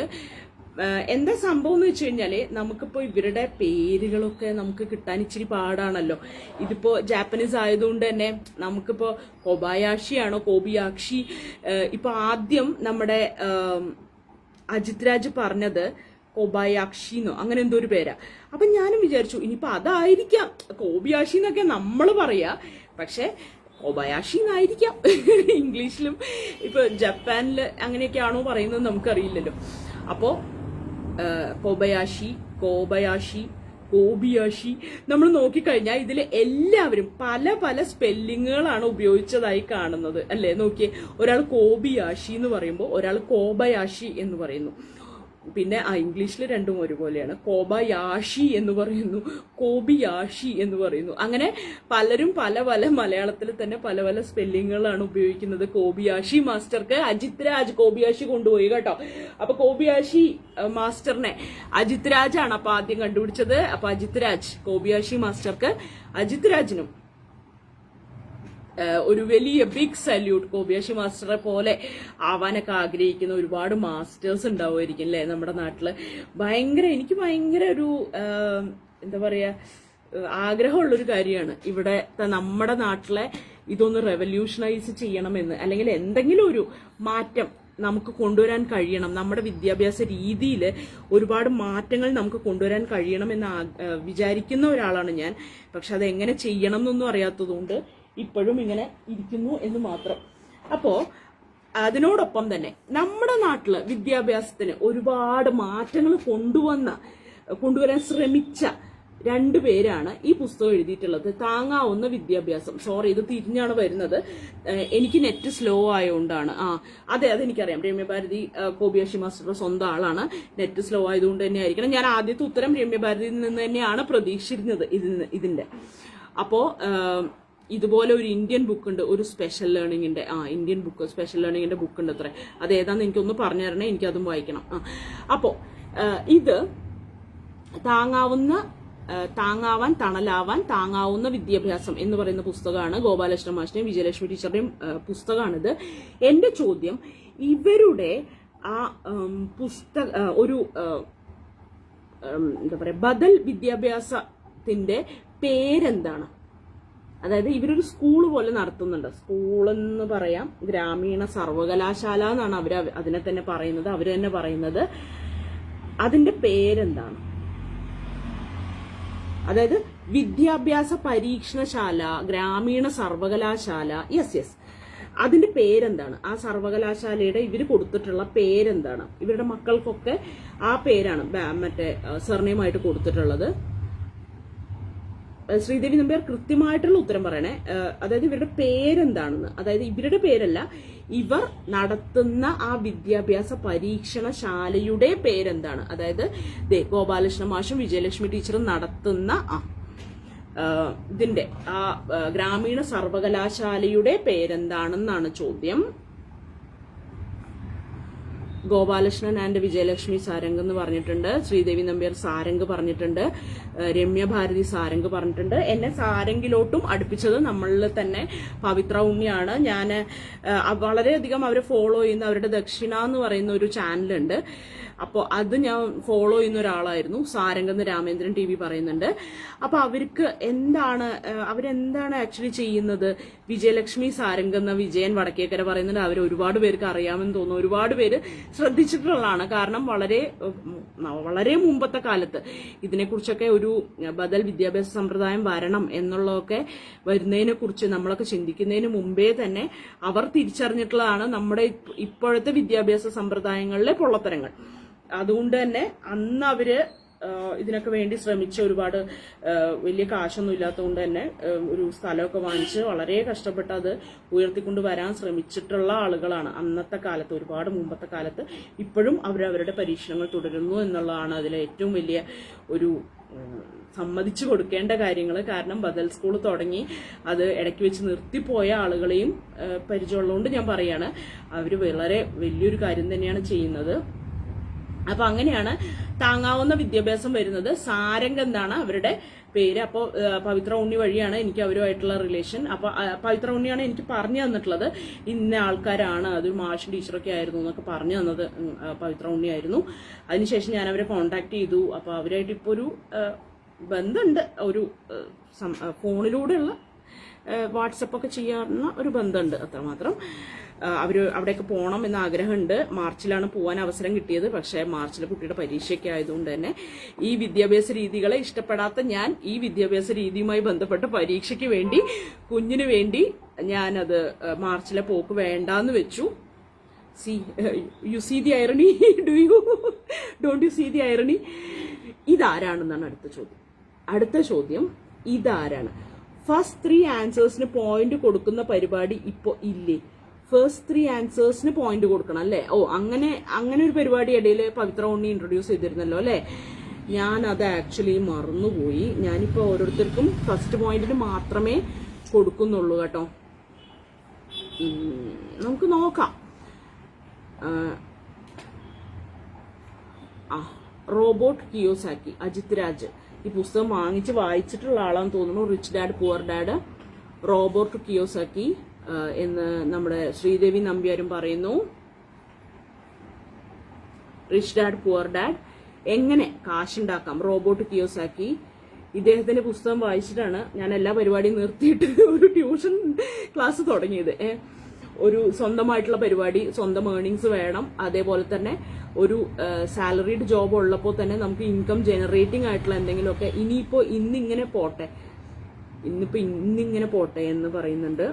എന്താ സംഭവം എന്ന് വെച്ച് കഴിഞ്ഞാല്, നമുക്കിപ്പോ ഇവരുടെ പേരുകളൊക്കെ നമുക്ക് കിട്ടാൻ ഇച്ചിരി പാടാണല്ലോ. ഇതിപ്പോ ജാപ്പനീസ് ആയതുകൊണ്ട് തന്നെ നമുക്കിപ്പോ കോബായാഷിയാണോ കോബിയാക്ഷി? ഇപ്പൊ ആദ്യം നമ്മുടെ അജിത് രാജ് പറഞ്ഞത് കോബായാക്ഷിന്നോ അങ്ങനെ എന്തോ ഒരു പേരാ. അപ്പൊ ഞാനും വിചാരിച്ചു ഇനിയിപ്പോ അതായിരിക്കാം, കോബിയാഷി എന്നൊക്കെ നമ്മൾ പറയാ, പക്ഷെ കോബായാഷി എന്നായിരിക്കാം. ഇംഗ്ലീഷിലും ഇപ്പൊ ജപ്പാനില് അങ്ങനെയൊക്കെയാണോ പറയുന്നത് നമുക്കറിയില്ലല്ലോ. അപ്പോ കോബിയാഷി നമ്മൾ നോക്കിക്കഴിഞ്ഞാൽ ഇതിൽ എല്ലാവരും പല സ്പെല്ലിങ്ങുകളാണ് ഉപയോഗിച്ചതായി കാണുന്നത് അല്ലേ. നോക്കിയേ, ഒരാൾ കോബിയാഷി എന്ന് പറയുമ്പോൾ ഒരാൾ കോബയാഷി എന്ന് പറയുന്നു. പിന്നെ ഇംഗ്ലീഷിൽ രണ്ടും ഒരുപോലെയാണ്. കോബയാഷി എന്ന് പറയുന്നു, കോബിയാഷി എന്ന് പറയുന്നു. അങ്ങനെ പലരും പല മലയാളത്തിൽ തന്നെ പല സ്പെല്ലിങ്ങുകളാണ് ഉപയോഗിക്കുന്നത്. കോബിയാഷി മാസ്റ്റർക്ക് അജിത് രാജ് കോബിയാഷി കൊണ്ടുപോയി കേട്ടോ. അപ്പൊ കോബിയാഷി മാസ്റ്ററിനെ അജിത് രാജാണ് അപ്പൊ ആദ്യം കണ്ടുപിടിച്ചത്. അപ്പൊ അജിത് രാജ് കോബിയാഷി മാസ്റ്റർക്ക്, അജിത് രാജിനും ഒരു വലിയ ബിഗ് സല്യൂട്ട്. കോബിയാഷി മാസ്റ്ററെ പോലെ ആവാനൊക്കെ ആഗ്രഹിക്കുന്ന ഒരുപാട് മാസ്റ്റേഴ്സ് ഉണ്ടാവുമായിരിക്കും അല്ലേ നമ്മുടെ നാട്ടില്. എനിക്ക് ഭയങ്കര ഒരു എന്താ പറയാ, ആഗ്രഹമുള്ളൊരു കാര്യമാണ് ഇവിടെ നമ്മുടെ നാട്ടിലെ ഇതൊന്ന് റെവല്യൂഷനൈസ് ചെയ്യണമെന്ന്, അല്ലെങ്കിൽ എന്തെങ്കിലും ഒരു മാറ്റം നമുക്ക് കൊണ്ടുവരാൻ കഴിയണം. നമ്മുടെ വിദ്യാഭ്യാസ രീതിയിൽ ഒരുപാട് മാറ്റങ്ങൾ നമുക്ക് കൊണ്ടുവരാൻ കഴിയണമെന്ന് വിചാരിക്കുന്ന ഒരാളാണ് ഞാൻ. പക്ഷെ അതെങ്ങനെ ചെയ്യണം എന്നൊന്നും അറിയാത്തതുകൊണ്ട് ഇപ്പോഴും ഇങ്ങനെ ഇരിക്കുന്നു എന്ന് മാത്രം. അപ്പോ അതിനോടൊപ്പം തന്നെ നമ്മുടെ നാട്ടില് വിദ്യാഭ്യാസത്തിന് ഒരുപാട് മാറ്റങ്ങൾ കൊണ്ടുവരാൻ ശ്രമിച്ച 2 പേരാണ് ഈ പുസ്തകം എഴുതിയിട്ടുള്ളത്. താങ്ങാവുന്ന വിദ്യാഭ്യാസം. സോറി, ഇത് തിരിഞ്ഞാണ് വരുന്നത്, എനിക്ക് നെറ്റ് സ്ലോ ആയതുകൊണ്ടാണ്. അതെനിക്കറിയാം. രമ്യ ഭാരതി കോബിയാഷി മാസ്റ്ററുടെ സ്വന്തം ആളാണ്. നെറ്റ് സ്ലോ ആയതുകൊണ്ട് തന്നെ ആയിരിക്കണം. ഞാൻ ആദ്യത്തെ ഉത്തരം രമ്യ ഭാരതിയിൽ നിന്ന് തന്നെയാണ് പ്രതീക്ഷിച്ചിരുന്നത് ഇതിന്റെ. അപ്പോ ഇതുപോലെ ഒരു ഇന്ത്യൻ ബുക്ക് ഉണ്ട്, ഒരു സ്പെഷ്യൽ ലേണിംഗിന്റെ സ്പെഷ്യൽ ലേണിംഗിന്റെ ബുക്ക് ഉണ്ട് അത്ര. അത് ഏതാന്ന് എനിക്കൊന്ന് പറഞ്ഞു തരണേ, എനിക്കതും വായിക്കണം. അപ്പോ ഇത് താങ്ങാവാൻ തണലാവാൻ താങ്ങാവുന്ന വിദ്യാഭ്യാസം എന്ന് പറയുന്ന പുസ്തകമാണ്. ഗോപാലകൃഷ്ണ മാഷിന്റെയും വിജയലക്ഷ്മി ടീച്ചറുടെയും പുസ്തകമാണിത്. എന്റെ ചോദ്യം, ഇവരുടെ ആ ഒരു എന്താ പറയാ, ബദൽ വിദ്യാഭ്യാസത്തിന്റെ പേരെന്താണ്? അതായത് ഇവരൊരു സ്കൂൾ പോലെ നടത്തുന്നുണ്ട്. സ്കൂളെന്ന് പറയാം, ഗ്രാമീണ സർവകലാശാല എന്നാണ് അവർ അതിനെ തന്നെ പറയുന്നത്. അവർ തന്നെ പറയുന്നത്. അതിന്റെ പേരെന്താണ്? അതായത് വിദ്യാഭ്യാസ പരീക്ഷണശാല, ഗ്രാമീണ സർവകലാശാല. യെസ്, അതിന്റെ പേരെന്താണ്? ആ സർവകലാശാലയുടെ ഇവർ കൊടുത്തിട്ടുള്ള പേരെന്താണ്? ഇവരുടെ മക്കൾക്കൊക്കെ ആ പേരാണ് മറ്റേ സർനെയിമായിട്ട് കൊടുത്തിട്ടുള്ളത്. ശ്രീദേവി നമ്പ്യാർ കൃത്യമായിട്ടുള്ള ഉത്തരം പറയണേ. അതായത് ഇവരുടെ പേരെന്താണെന്ന്. അതായത് ഇവരുടെ പേരല്ല, ഇവർ നടത്തുന്ന ആ വിദ്യാഭ്യാസ പരീക്ഷണശാലയുടെ പേരെന്താണ്? അതായത് ഗോപാലകൃഷ്ണ മാഷും വിജയലക്ഷ്മി ടീച്ചറും നടത്തുന്ന ഇതിന്റെ ആ ഗ്രാമീണ സർവകലാശാലയുടെ പേരെന്താണെന്നാണ് ചോദ്യം. ഗോപാലകൃഷ്ണൻ ആൻഡ് വിജയലക്ഷ്മി സാരംഗ് എന്ന് പറഞ്ഞിട്ടുണ്ട്. ശ്രീദേവി നമ്പ്യാർ സാരംഗ് പറഞ്ഞിട്ടുണ്ട്. രമ്യ ഭാരതി സാരംഗ് പറഞ്ഞിട്ടുണ്ട്. എന്നെ സാരംഗിലോട്ടും അടുപ്പിച്ചത് നമ്മളിൽ തന്നെ പവിത്ര ഉണ്ണിയാണ്. ഞാൻ വളരെയധികം അവരെ ഫോളോ ചെയ്യുന്ന അവരുടെ ദക്ഷിണ എന്ന് പറയുന്ന ഒരു ചാനലുണ്ട്. അപ്പോൾ അത് ഞാൻ ഫോളോ ചെയ്യുന്ന ഒരാളായിരുന്നു. സാരംഗെന്ന് രാമേന്ദ്രൻ TV പറയുന്നുണ്ട്. അപ്പോൾ അവർക്ക് അവരെന്താണ് ആക്ച്വലി ചെയ്യുന്നത്? വിജയലക്ഷ്മി സാരംഗ് എന്ന വിജയൻ വടക്കേക്കര പറയുന്നുണ്ട്. അവർ ഒരുപാട് പേർക്ക് അറിയാമെന്ന് തോന്നുന്നു. ഒരുപാട് പേര് ശ്രദ്ധിച്ചിട്ടുള്ളതാണ്. കാരണം വളരെ മുമ്പത്തെ കാലത്ത് ഇതിനെക്കുറിച്ചൊക്കെ ഒരു ബദൽ വിദ്യാഭ്യാസ സമ്പ്രദായം വരണം എന്നുള്ളതൊക്കെ വരുന്നതിനെ കുറിച്ച് നമ്മളൊക്കെ ചിന്തിക്കുന്നതിന് മുമ്പേ തന്നെ അവർ തിരിച്ചറിഞ്ഞിട്ടുള്ളതാണ് നമ്മുടെ ഇപ്പോഴത്തെ വിദ്യാഭ്യാസ സമ്പ്രദായങ്ങളിലെ പൊള്ളത്തരങ്ങൾ. അതുകൊണ്ട് തന്നെ അന്ന് അവര് ഇതിനൊക്കെ വേണ്ടി ശ്രമിച്ച് ഒരുപാട് വലിയ കാശൊന്നും ഇല്ലാത്തതുകൊണ്ട് തന്നെ ഒരു സ്ഥലമൊക്കെ വാങ്ങിച്ച് വളരെ കഷ്ടപ്പെട്ട് അത് ഉയർത്തിക്കൊണ്ട് വരാൻ ശ്രമിച്ചിട്ടുള്ള ആളുകളാണ് അന്നത്തെ കാലത്ത്. ഒരുപാട് മുമ്പത്തെ കാലത്ത് ഇപ്പോഴും അവരവരുടെ പരീക്ഷണങ്ങൾ തുടരുന്നു എന്നുള്ളതാണ് അതിലെ ഏറ്റവും വലിയ ഒരു സമ്മതിച്ചു കൊടുക്കേണ്ട കാര്യങ്ങൾ. കാരണം ബദൽ സ്കൂൾ തുടങ്ങി അത് ഇടയ്ക്ക് വെച്ച് നിർത്തിപ്പോയ ആളുകളെയും പരിചയമുള്ളതുകൊണ്ട് ഞാൻ പറയാണ്, അവർ വളരെ വലിയൊരു കാര്യം തന്നെയാണ് ചെയ്യുന്നത്. അപ്പൊ അങ്ങനെയാണ് താങ്ങാവുന്ന വിദ്യാഭ്യാസം വരുന്നത്. സാരംഗ് എന്നാണ് അവരുടെ പേര്. അപ്പോൾ പവിത്ര ഉണ്ണി വഴിയാണ് എനിക്ക് അവരുമായിട്ടുള്ള റിലേഷൻ. അപ്പൊ പവിത്ര ഉണ്ണിയാണ് എനിക്ക് പറഞ്ഞു തന്നിട്ടുള്ളത്. ഇന്ന ആൾക്കാരാണ്, അതൊരു മാഷും ടീച്ചറൊക്കെ ആയിരുന്നു എന്നൊക്കെ പറഞ്ഞു തന്നത് പവിത്ര ഉണ്ണിയായിരുന്നു. അതിനുശേഷം ഞാൻ അവരെ കോണ്ടാക്ട് ചെയ്തു. അപ്പൊ അവരായിട്ട് ഇപ്പോൾ ഒരു ബന്ധമുണ്ട്. ഒരു ഫോണിലൂടെയുള്ള വാട്സപ്പൊക്കെ ചെയ്യാവുന്ന ഒരു ബന്ധമുണ്ട്, അത്രമാത്രം. അവിടെയൊക്കെ പോകണം എന്ന ആഗ്രഹമുണ്ട്. മാർച്ചിലാണ് പോകാൻ അവസരം കിട്ടിയത്. പക്ഷേ മാർച്ചിലെ കുട്ടിയുടെ പരീക്ഷയൊക്കെ ആയതുകൊണ്ട് തന്നെ ഈ വിദ്യാഭ്യാസ രീതികളെ ഇഷ്ടപ്പെടാത്ത ഞാൻ ഈ വിദ്യാഭ്യാസ രീതിയുമായി ബന്ധപ്പെട്ട പരീക്ഷയ്ക്ക് വേണ്ടി, കുഞ്ഞിന് വേണ്ടി ഞാനത് മാർച്ചിലെ പോക്ക് വേണ്ടാന്ന് വെച്ചു. You see the irony? Don't you see the irony? ഇതാരാണെന്നാണ് അടുത്ത ചോദ്യം. ഇതാരാണ്? ഫസ്റ്റ് 3 ആൻസേഴ്സിന് പോയിന്റ് കൊടുക്കുന്ന പരിപാടി ഇപ്പൊ ഇല്ലേ? ഫസ്റ്റ് 3 ആൻസേഴ്സിന് പോയിന്റ് കൊടുക്കണം അല്ലേ? അങ്ങനെ ഒരു പരിപാടി ഇടയിൽ പവിത്ര ഉണ്ണി ഇൻട്രൊഡ്യൂസ് ചെയ്തിരുന്നല്ലോ അല്ലേ? ഞാൻ അത് ആക്ച്വലി മറന്നുപോയി. ഞാനിപ്പോ ഓരോരുത്തർക്കും ഫസ്റ്റ് പോയിന്റിന് മാത്രമേ കൊടുക്കുന്നുള്ളൂ കേട്ടോ. നമുക്ക് നോക്കാം. Robert Kiyosaki, Ajith Raj. ഈ പുസ്തകം വായിച്ചിട്ടുള്ള ആളാന്ന് തോന്നുന്നു. Rich dad poor dad, Robert Kiyosaki എന്ന് നമ്മുടെ ശ്രീദേവി നമ്പ്യാരും പറയുന്നു. റിച്ച് ഡാഡ് പുവർ ഡാഡ്, എങ്ങനെ കാശുണ്ടാക്കാം, റോബോട്ട് കിയോസാക്കി. ഇദ്ദേഹത്തിന്റെ പുസ്തകം വായിച്ചിട്ടാണ് ഞാൻ എല്ലാ പരിപാടിയും നിർത്തിയിട്ട് ഒരു ട്യൂഷൻ ക്ലാസ് തുടങ്ങിയത്. ഒരു സ്വന്തമായിട്ടുള്ള പരിപാടി, സ്വന്തം ഏർണിങ്സ് വേണം. അതേപോലെ തന്നെ ഒരു സാലറീഡ് ജോബ് ഉള്ളപ്പോൾ തന്നെ നമുക്ക് ഇൻകം ജനറേറ്റിംഗ് ആയിട്ടുള്ള എന്തെങ്കിലുമൊക്കെ ഇന്നിങ്ങനെ പോട്ടെ എന്ന് പറയുന്നുണ്ട്.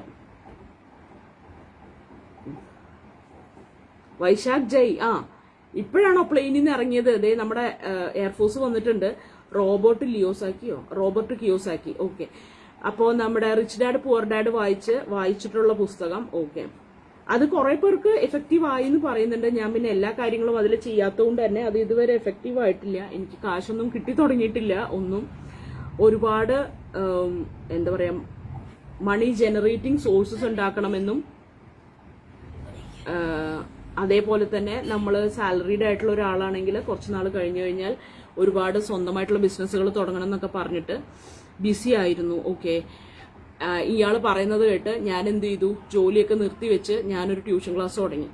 വൈശാഖ് ജയ്, ഇപ്പോഴാണോ പ്ലെയിനിൽ നിന്ന് ഇറങ്ങിയത്? അതേ നമ്മുടെ എയർഫോഴ്സ് വന്നിട്ടുണ്ട്. Robot Kiyosaki. ഓക്കെ. അപ്പോൾ നമ്മുടെ റിച്ച് ഡാഡ് പുവർ ഡാഡ് വായിച്ചിട്ടുള്ള പുസ്തകം. ഓക്കെ, അത് കുറെ പേർക്ക് എഫക്റ്റീവ് ആയി എന്ന് പറയുന്നുണ്ട്. ഞാൻ പിന്നെ എല്ലാ കാര്യങ്ങളും അതിൽ ചെയ്യാത്തതുകൊണ്ട് തന്നെ അത് ഇതുവരെ എഫക്റ്റീവ് ആയിട്ടില്ല. എനിക്ക് കാശൊന്നും കിട്ടി തുടങ്ങിയിട്ടില്ല ഒന്നും. ഒരുപാട് എന്താ പറയാ, മണി ജനറേറ്റിംഗ് സോഴ്സസ് ഉണ്ടാക്കണമെന്നും അതേപോലെ തന്നെ നമ്മൾ സാലറീഡ് ആയിട്ടുള്ള ഒരാളാണെങ്കിൽ കുറച്ച് നാൾ കഴിഞ്ഞു കഴിഞ്ഞാൽ ഒരുപാട് സ്വന്തമായിട്ടുള്ള ബിസിനസ്സുകൾ തുടങ്ങണം എന്നൊക്കെ പറഞ്ഞിട്ട് ബിസി ആയിരുന്നു. ഓക്കെ, ഇയാൾ പറയുന്നത് കേട്ട് ഞാൻ എന്ത് ചെയ്തു, ജോലിയൊക്കെ നിർത്തിവെച്ച് ഞാനൊരു ട്യൂഷൻ ക്ലാസ് തുടങ്ങി.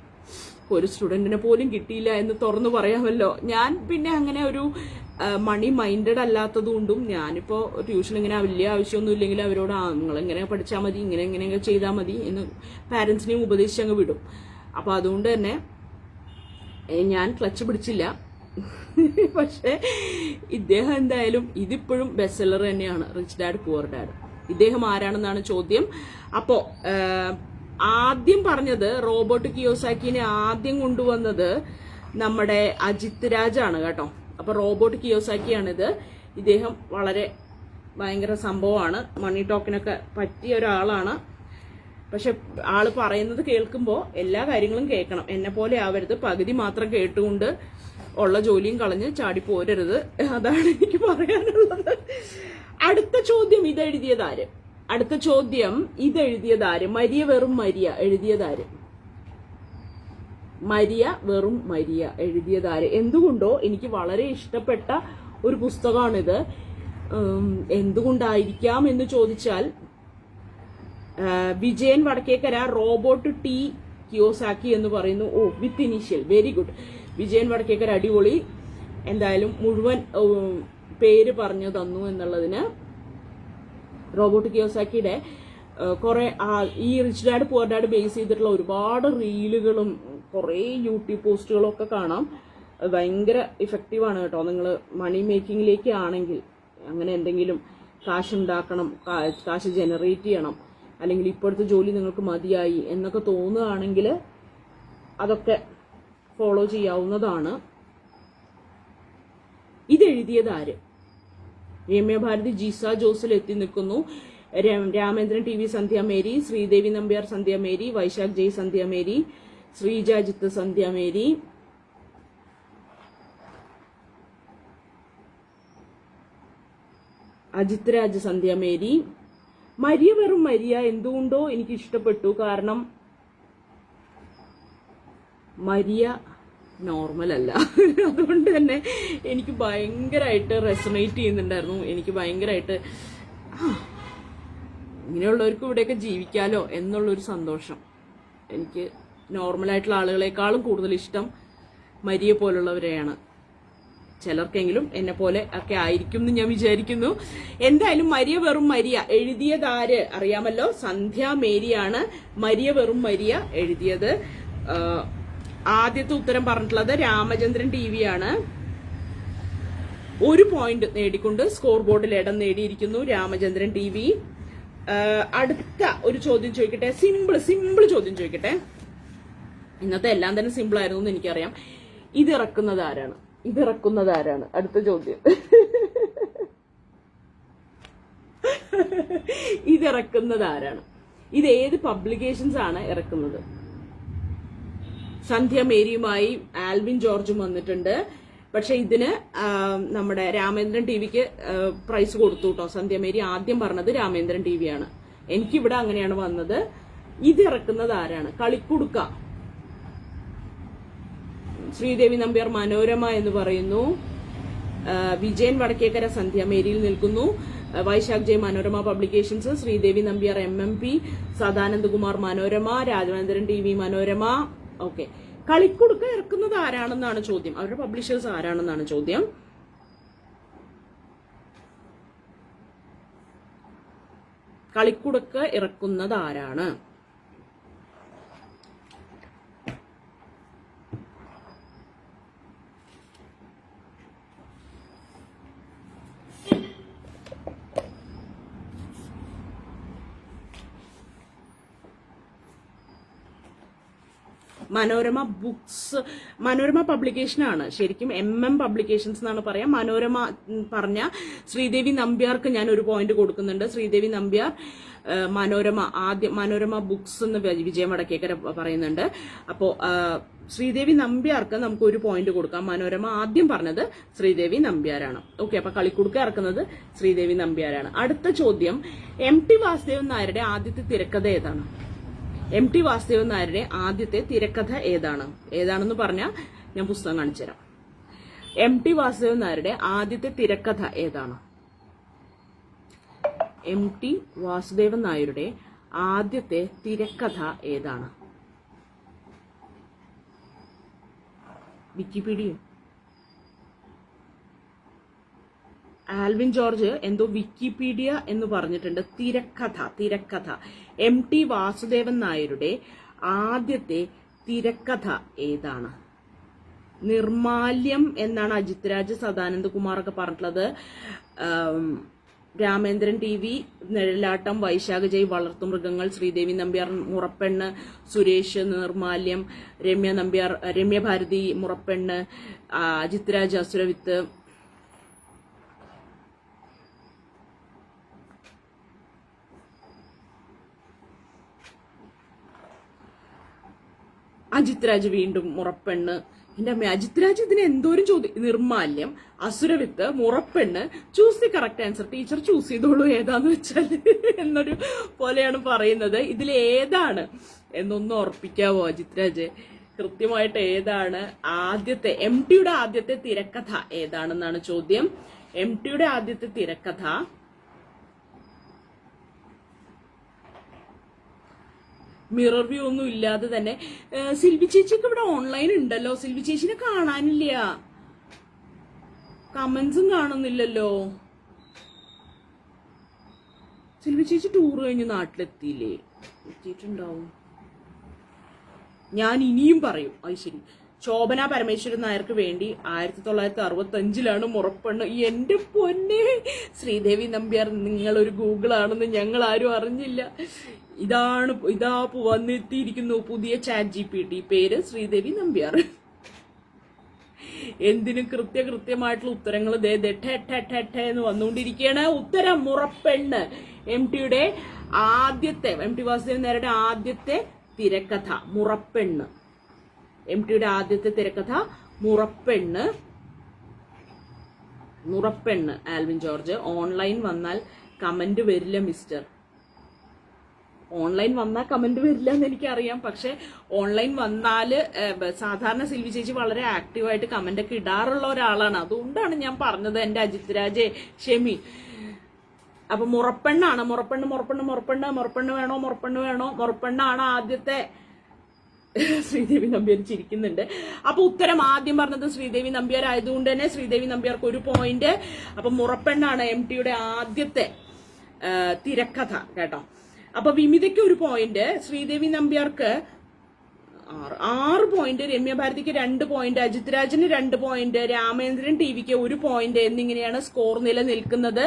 ഒരു സ്റ്റുഡന്റിനെ പോലും കിട്ടിയില്ല എന്ന് തുറന്നു പറയാമല്ലോ. ഞാൻ പിന്നെ അങ്ങനെ ഒരു മണി മൈൻഡഡ് അല്ലാത്തത് കൊണ്ടും ഞാനിപ്പോ ട്യൂഷൻ ഇങ്ങനെ വലിയ ആവശ്യമൊന്നും ഇല്ലെങ്കിൽ അവരോട് നിങ്ങൾ ഇങ്ങനെ പഠിച്ചാൽ മതി, ഇങ്ങനെ ചെയ്താൽ മതി എന്ന് പാരന്റ്സിനെയും ഉപദേശിച്ചങ്ങ് വിടും. അപ്പൊ അതുകൊണ്ട് തന്നെ ഞാൻ ക്ലച്ച് പിടിച്ചില്ല. പക്ഷെ ഇദ്ദേഹം എന്തായാലും ഇതിപ്പോഴും ബെസ്റ്റ് സെല്ലർ തന്നെയാണ്, റിച്ച് ഡാഡ് പുവർ ഡാഡ്. ഇദ്ദേഹം ആരാണെന്നാണ് ചോദ്യം. അപ്പോ ആദ്യം പറഞ്ഞത് റോബോട്ട് കിയോസാക്കിനെ ആദ്യം കൊണ്ടുവന്നത് നമ്മുടെ അജിത് രാജാണ് കേട്ടോ. അപ്പൊ റോബോട്ട് കിയോസാക്കിയാണിത്. ഇദ്ദേഹം വളരെ ഭയങ്കര സംഭവമാണ്, മണി ടോക്കിനൊക്കെ പറ്റിയ ഒരാളാണ്. പക്ഷെ ആള് പറയുന്നത് കേൾക്കുമ്പോൾ എല്ലാ കാര്യങ്ങളും കേൾക്കണം. എന്നെ പോലെ ആവരുത്, പകുതി മാത്രം കേട്ടുകൊണ്ട് ഉള്ള ജോലിയും കളഞ്ഞ് ചാടി പോരരുത്. അതാണ് എനിക്ക് പറയാനുള്ളത്. അടുത്ത ചോദ്യം ഇതെഴുതിയതാര്? അടുത്ത ചോദ്യം ഇതെഴുതിയതാര്? മരിയ വെറും മരിയ എഴുതിയതാര്? മരിയ വെറും മരിയ എഴുതിയതാര്? എന്തുകൊണ്ടോ എനിക്ക് വളരെ ഇഷ്ടപ്പെട്ട ഒരു പുസ്തകമാണിത്. എന്തുകൊണ്ടായിരിക്കാം എന്ന് ചോദിച്ചാൽ Vijayan Vadakkekara Robert T Kiyosaki എന്ന് പറയുന്നു. ഓ, with initial, very good. Vijayan Vadakkekara അടിപൊളി. എന്തായാലും മുഴുവൻ പേര് പറഞ്ഞു തന്നു എന്നുള്ളതിന്. റോബോട്ട് കിയോസാക്കിയുടെ കുറെ ഈ rich dad poor dad base ചെയ്തിട്ടുള്ള ഒരുപാട് റീലുകളും കുറെ യൂട്യൂബ് പോസ്റ്റുകളും ഒക്കെ കാണാം. ഭയങ്കര ഇഫക്റ്റീവാണ് കേട്ടോ. നിങ്ങൾ മണി മേക്കിങ്ങിലേക്ക് ആണെങ്കിൽ, അങ്ങനെ എന്തെങ്കിലും കാശുണ്ടാക്കണം, കാശ് ജനറേറ്റ് ചെയ്യണം, അല്ലെങ്കിൽ ഇപ്പോഴത്തെ ജോലി നിങ്ങൾക്ക് മതിയായി എന്നൊക്കെ തോന്നുകയാണെങ്കിൽ അതൊക്കെ ഫോളോ ചെയ്യാവുന്നതാണ്. ഇതെഴുതിയതാര്? രമ്യഭാരതി ജിസ ജോസിൽ എത്തി നിൽക്കുന്നു. രാമേന്ദ്രൻ ടി വി സന്ധ്യ മേരി, ശ്രീദേവി നമ്പ്യാർ സന്ധ്യ മേരി, വൈശാഖ് ജയ് സന്ധ്യ മേരി, ശ്രീജാജിത്ത് സന്ധ്യ മേരി, അജിത് രാജ് സന്ധ്യ മേരി. മരിയ വെറും മരിയ എന്തുകൊണ്ടോ എനിക്ക് ഇഷ്ടപ്പെട്ടു. കാരണം മരിയ നോർമൽ അല്ല. അതുകൊണ്ട് തന്നെ എനിക്ക് ഭയങ്കരമായിട്ട് റെസണേറ്റ് ചെയ്യുന്നുണ്ടായിരുന്നു. എനിക്ക് ഭയങ്കരമായിട്ട് ഇങ്ങനെയുള്ളവർക്ക് ഇവിടെയൊക്കെ ജീവിക്കാലോ എന്നുള്ളൊരു സന്തോഷം. എനിക്ക് നോർമലായിട്ടുള്ള ആളുകളെക്കാളും കൂടുതൽ ഇഷ്ടം മരിയെ പോലുള്ളവരെയാണ്. ചിലർക്കെങ്കിലും എന്നെ പോലെ ഒക്കെ ആയിരിക്കും എന്ന് ഞാൻ വിചാരിക്കുന്നു. എന്തായാലും മരിയ വെറും മരിയ എഴുതിയതാര് അറിയാമല്ലോ? സന്ധ്യ മേരിയാണ് മരിയ വെറും മരിയ എഴുതിയത്. ആദ്യത്തെ ഉത്തരം പറഞ്ഞിട്ടുള്ളത് രാമചന്ദ്രൻ ടി വി ആണ്. 1 പോയിന്റ് നേടിക്കൊണ്ട് സ്കോർ ബോർഡിൽ ഇടം നേടിയിരിക്കുന്നു രാമചന്ദ്രൻ ടി വി. അടുത്ത ഒരു ചോദ്യം ചോദിക്കട്ടെ, സിമ്പിൾ ചോദ്യം ചോദിക്കട്ടെ. ഇന്നത്തെ എല്ലാം തന്നെ സിമ്പിൾ ആയിരുന്നു എന്ന് എനിക്കറിയാം. ഇതിറക്കുന്നത് ആരാണ്? അടുത്ത ചോദ്യം. ഇതിറക്കുന്നത് ആരാണ്? ഇത് ഏത് പബ്ലിക്കേഷൻസ് ആണ് ഇറക്കുന്നത്? സന്ധ്യ മേരിയുമായി ആൽവിൻ ജോർജും വന്നിട്ടുണ്ട്. പക്ഷെ ഇതിന് നമ്മുടെ രാമേന്ദ്രൻ ടി വിക്ക് പ്രൈസ് കൊടുത്തു കേട്ടോ. സന്ധ്യ മേരി ആദ്യം പറഞ്ഞത് രാമേന്ദ്രൻ ടി വി ആണ്. എനിക്കിവിടെ അങ്ങനെയാണ് വന്നത്. ഇതിറക്കുന്നത് ആരാണ്? കളിക്കുടുക്ക. ശ്രീദേവി നമ്പ്യാർ മനോരമ എന്ന് പറയുന്നു. വിജയൻ വടക്കേക്കര സന്ധ്യ മേരിയിൽ നിൽക്കുന്നു. Vaishakh J Manorama publications, Sreedevi Nambiar MMP, Sadanandakumar Manorama, Rajavendran T V Manorama. Okay, Kalikkudukka ഇറക്കുന്നത് ആരാണെന്നാണ് ചോദ്യം. അവരുടെ പബ്ലിഷേഴ്സ് ആരാണെന്നാണ് ചോദ്യം. കളിക്കുടുക്ക ഇറക്കുന്നത് ആരാണ്? മനോരമ ബുക്സ്, മനോരമ പബ്ലിക്കേഷനാണ് ശരിക്കും. MM പബ്ലിക്കേഷൻസ് എന്നാണ് പറയാം. മനോരമ പറഞ്ഞ ശ്രീദേവി നമ്പ്യാർക്ക് ഞാൻ 1 പോയിന്റ് കൊടുക്കുന്നുണ്ട്. ശ്രീദേവി നമ്പ്യാർ മനോരമ ബുക്സ് എന്ന് വിജയം വടക്കേക്കര പറയുന്നുണ്ട്. അപ്പോ ശ്രീദേവി നമ്പ്യാർക്ക് നമുക്ക് 1 പോയിന്റ് കൊടുക്കാം. മനോരമ ആദ്യം പറഞ്ഞത് ശ്രീദേവി നമ്പ്യാരാണ്. ഓക്കെ, അപ്പൊ കളിക്കുടുക്ക ഇറക്കുന്നത് ശ്രീദേവി നമ്പ്യാരാണ്. അടുത്ത ചോദ്യം, MT വാസുദേവൻ നായരുടെ ആദ്യത്തെ തിരക്കഥ ഏതാണ്? MT വാസുദേവൻ നായരുടെ ആദ്യത്തെ തിരക്കഥ ഏതാണെന്ന് പറഞ്ഞാൽ ഞാൻ പുസ്തകം കാണിച്ചു തരാം. MT വാസുദേവൻ നായരുടെ ആദ്യത്തെ തിരക്കഥ ഏതാണ്? MT വാസുദേവൻ നായരുടെ ആദ്യത്തെ തിരക്കഥ ഏതാണ്? വിക്കിപീഡിയ. ആൽവിൻ ജോർജ് എന്തോ വിക്കിപീഡിയ എന്ന് പറഞ്ഞിട്ടുണ്ട്. തിരക്കഥ. MT വാസുദേവൻ നായരുടെ ആദ്യത്തെ തിരക്കഥ ഏതാണ്? നിർമാല്യം എന്നാണ് അജിത് രാജ്, സദാനന്ദ കുമാറൊക്കെ പറഞ്ഞിട്ടുള്ളത്. രാമേന്ദ്രൻ TV നിഴലാട്ടം, വൈശാഖ ജയ് വളർത്തുമൃഗങ്ങൾ, ശ്രീദേവി നമ്പ്യാർ മുറപ്പെണ്ണ്, സുരേഷ് നിർമാല്യം, രമ്യ ഭാരതി മുറപ്പെണ്ണ്, അജിത് രാജ് അസുരവിത്ത്. അജിത് രാജ് വീണ്ടും മുറപ്പെണ്ണ്. എന്റെ അമ്മ, അജിത് രാജ് ഇതിന് എന്തോരം ചോദ്യം. Nirmalyam, Asuravithu, Murappennu. Choose the correct answer. Teacher choose ചെയ്തോളൂ ഏതാന്ന് വെച്ചാൽ എന്നൊരു പോലെയാണ് പറയുന്നത്. ഇതിൽ ഏതാണ് എന്നൊന്ന് ഉറപ്പിക്കാവോ അജിത് രാജ്? കൃത്യമായിട്ട് ഏതാണ് ആദ്യത്തെ MT യുടെ ആദ്യത്തെ തിരക്കഥ ഏതാണെന്നാണ് ചോദ്യം. MT യുടെ ആദ്യത്തെ തിരക്കഥ മിറർ വ്യൂ ഒന്നും ഇല്ലാതെ തന്നെ. സിൽവി ചേച്ചിക്ക് ഇവിടെ ഓൺലൈൻ ഉണ്ടല്ലോ. സിൽവി ചേച്ചിനെ കാണാനില്ല, കമന്റ്സും കാണുന്നില്ലല്ലോ. സിൽവി ചേച്ചി ടൂർ കഴിഞ്ഞ് നാട്ടിലെത്തിയില്ലേ? എത്തിയിട്ടുണ്ടാവും. ഞാൻ ഇനിയും പറയും. അത് ശരി. ശോഭന പരമേശ്വരൻ നായർക്ക് വേണ്ടി 1965 മുറപ്പെണ്ണ്. എന്റെ പൊന്നെ ശ്രീദേവി നമ്പ്യാർ, നിങ്ങളൊരു ഗൂഗിളാണെന്ന് ഞങ്ങൾ ആരും അറിഞ്ഞില്ല. ഇതാ വന്നെത്തിയിരിക്കുന്നു പുതിയ ChatGPT. പേര് ശ്രീദേവി നമ്പ്യാർ. എന്തിനും കൃത്യമായിട്ടുള്ള ഉത്തരങ്ങൾ എന്ന് വന്നുകൊണ്ടിരിക്കുകയാണ്. ഉത്തരം മുറപ്പെണ്ണ്. MT വാസുദേവൻ നായരുടെ ആദ്യത്തെ തിരക്കഥ മുറപ്പെണ്ണ്. MT ആദ്യത്തെ തിരക്കഥ മുറപ്പെണ്ണ്. ആൽവിൻ ജോർജ്, ഓൺലൈൻ വന്നാൽ കമന്റ് വരില്ല മിസ്റ്റർ. ഓൺലൈൻ വന്നാൽ കമന്റ് വരില്ല എന്ന് എനിക്കറിയാം. പക്ഷെ ഓൺലൈൻ വന്നാല് സാധാരണ സിൽവി ചേച്ചി വളരെ ആക്റ്റീവായിട്ട് കമന്റ് ഒക്കെ ഇടാറുള്ള ഒരാളാണ്. അതുകൊണ്ടാണ് ഞാൻ പറഞ്ഞത് എന്റെ അജിത് രാജെ ക്ഷമി. അപ്പൊ മുറപ്പെണ്ണാണ്. മുറപ്പെണ്ണ് വേണോ? മുറപ്പെണ്ണാണ് ആദ്യത്തെ. ശ്രീദേവി നമ്പ്യാർ ചിരിക്കുന്നുണ്ട്. അപ്പൊ ഉത്തരം ആദ്യം പറഞ്ഞത് ശ്രീദേവി നമ്പ്യാർ ആയതുകൊണ്ട് തന്നെ ശ്രീദേവി നമ്പ്യാർക്ക് 1 പോയിന്റ്. അപ്പൊ മുറപ്പെണ്ണാണ് MT ആദ്യത്തെ തിരക്കഥ കേട്ടോ. അപ്പൊ വിമിതയ്ക്ക് 1 പോയിന്റ്, ശ്രീദേവി നമ്പ്യാർക്ക് 6 പോയിന്റ്, രമ്യ ഭാരതിക്ക് 2 പോയിന്റ്, അജിത് രാജിന് 2 പോയിന്റ്, രാമേന്ദ്രൻ TVക്ക് 1 പോയിന്റ് എന്നിങ്ങനെയാണ് സ്കോർ നിലനിൽക്കുന്നത്.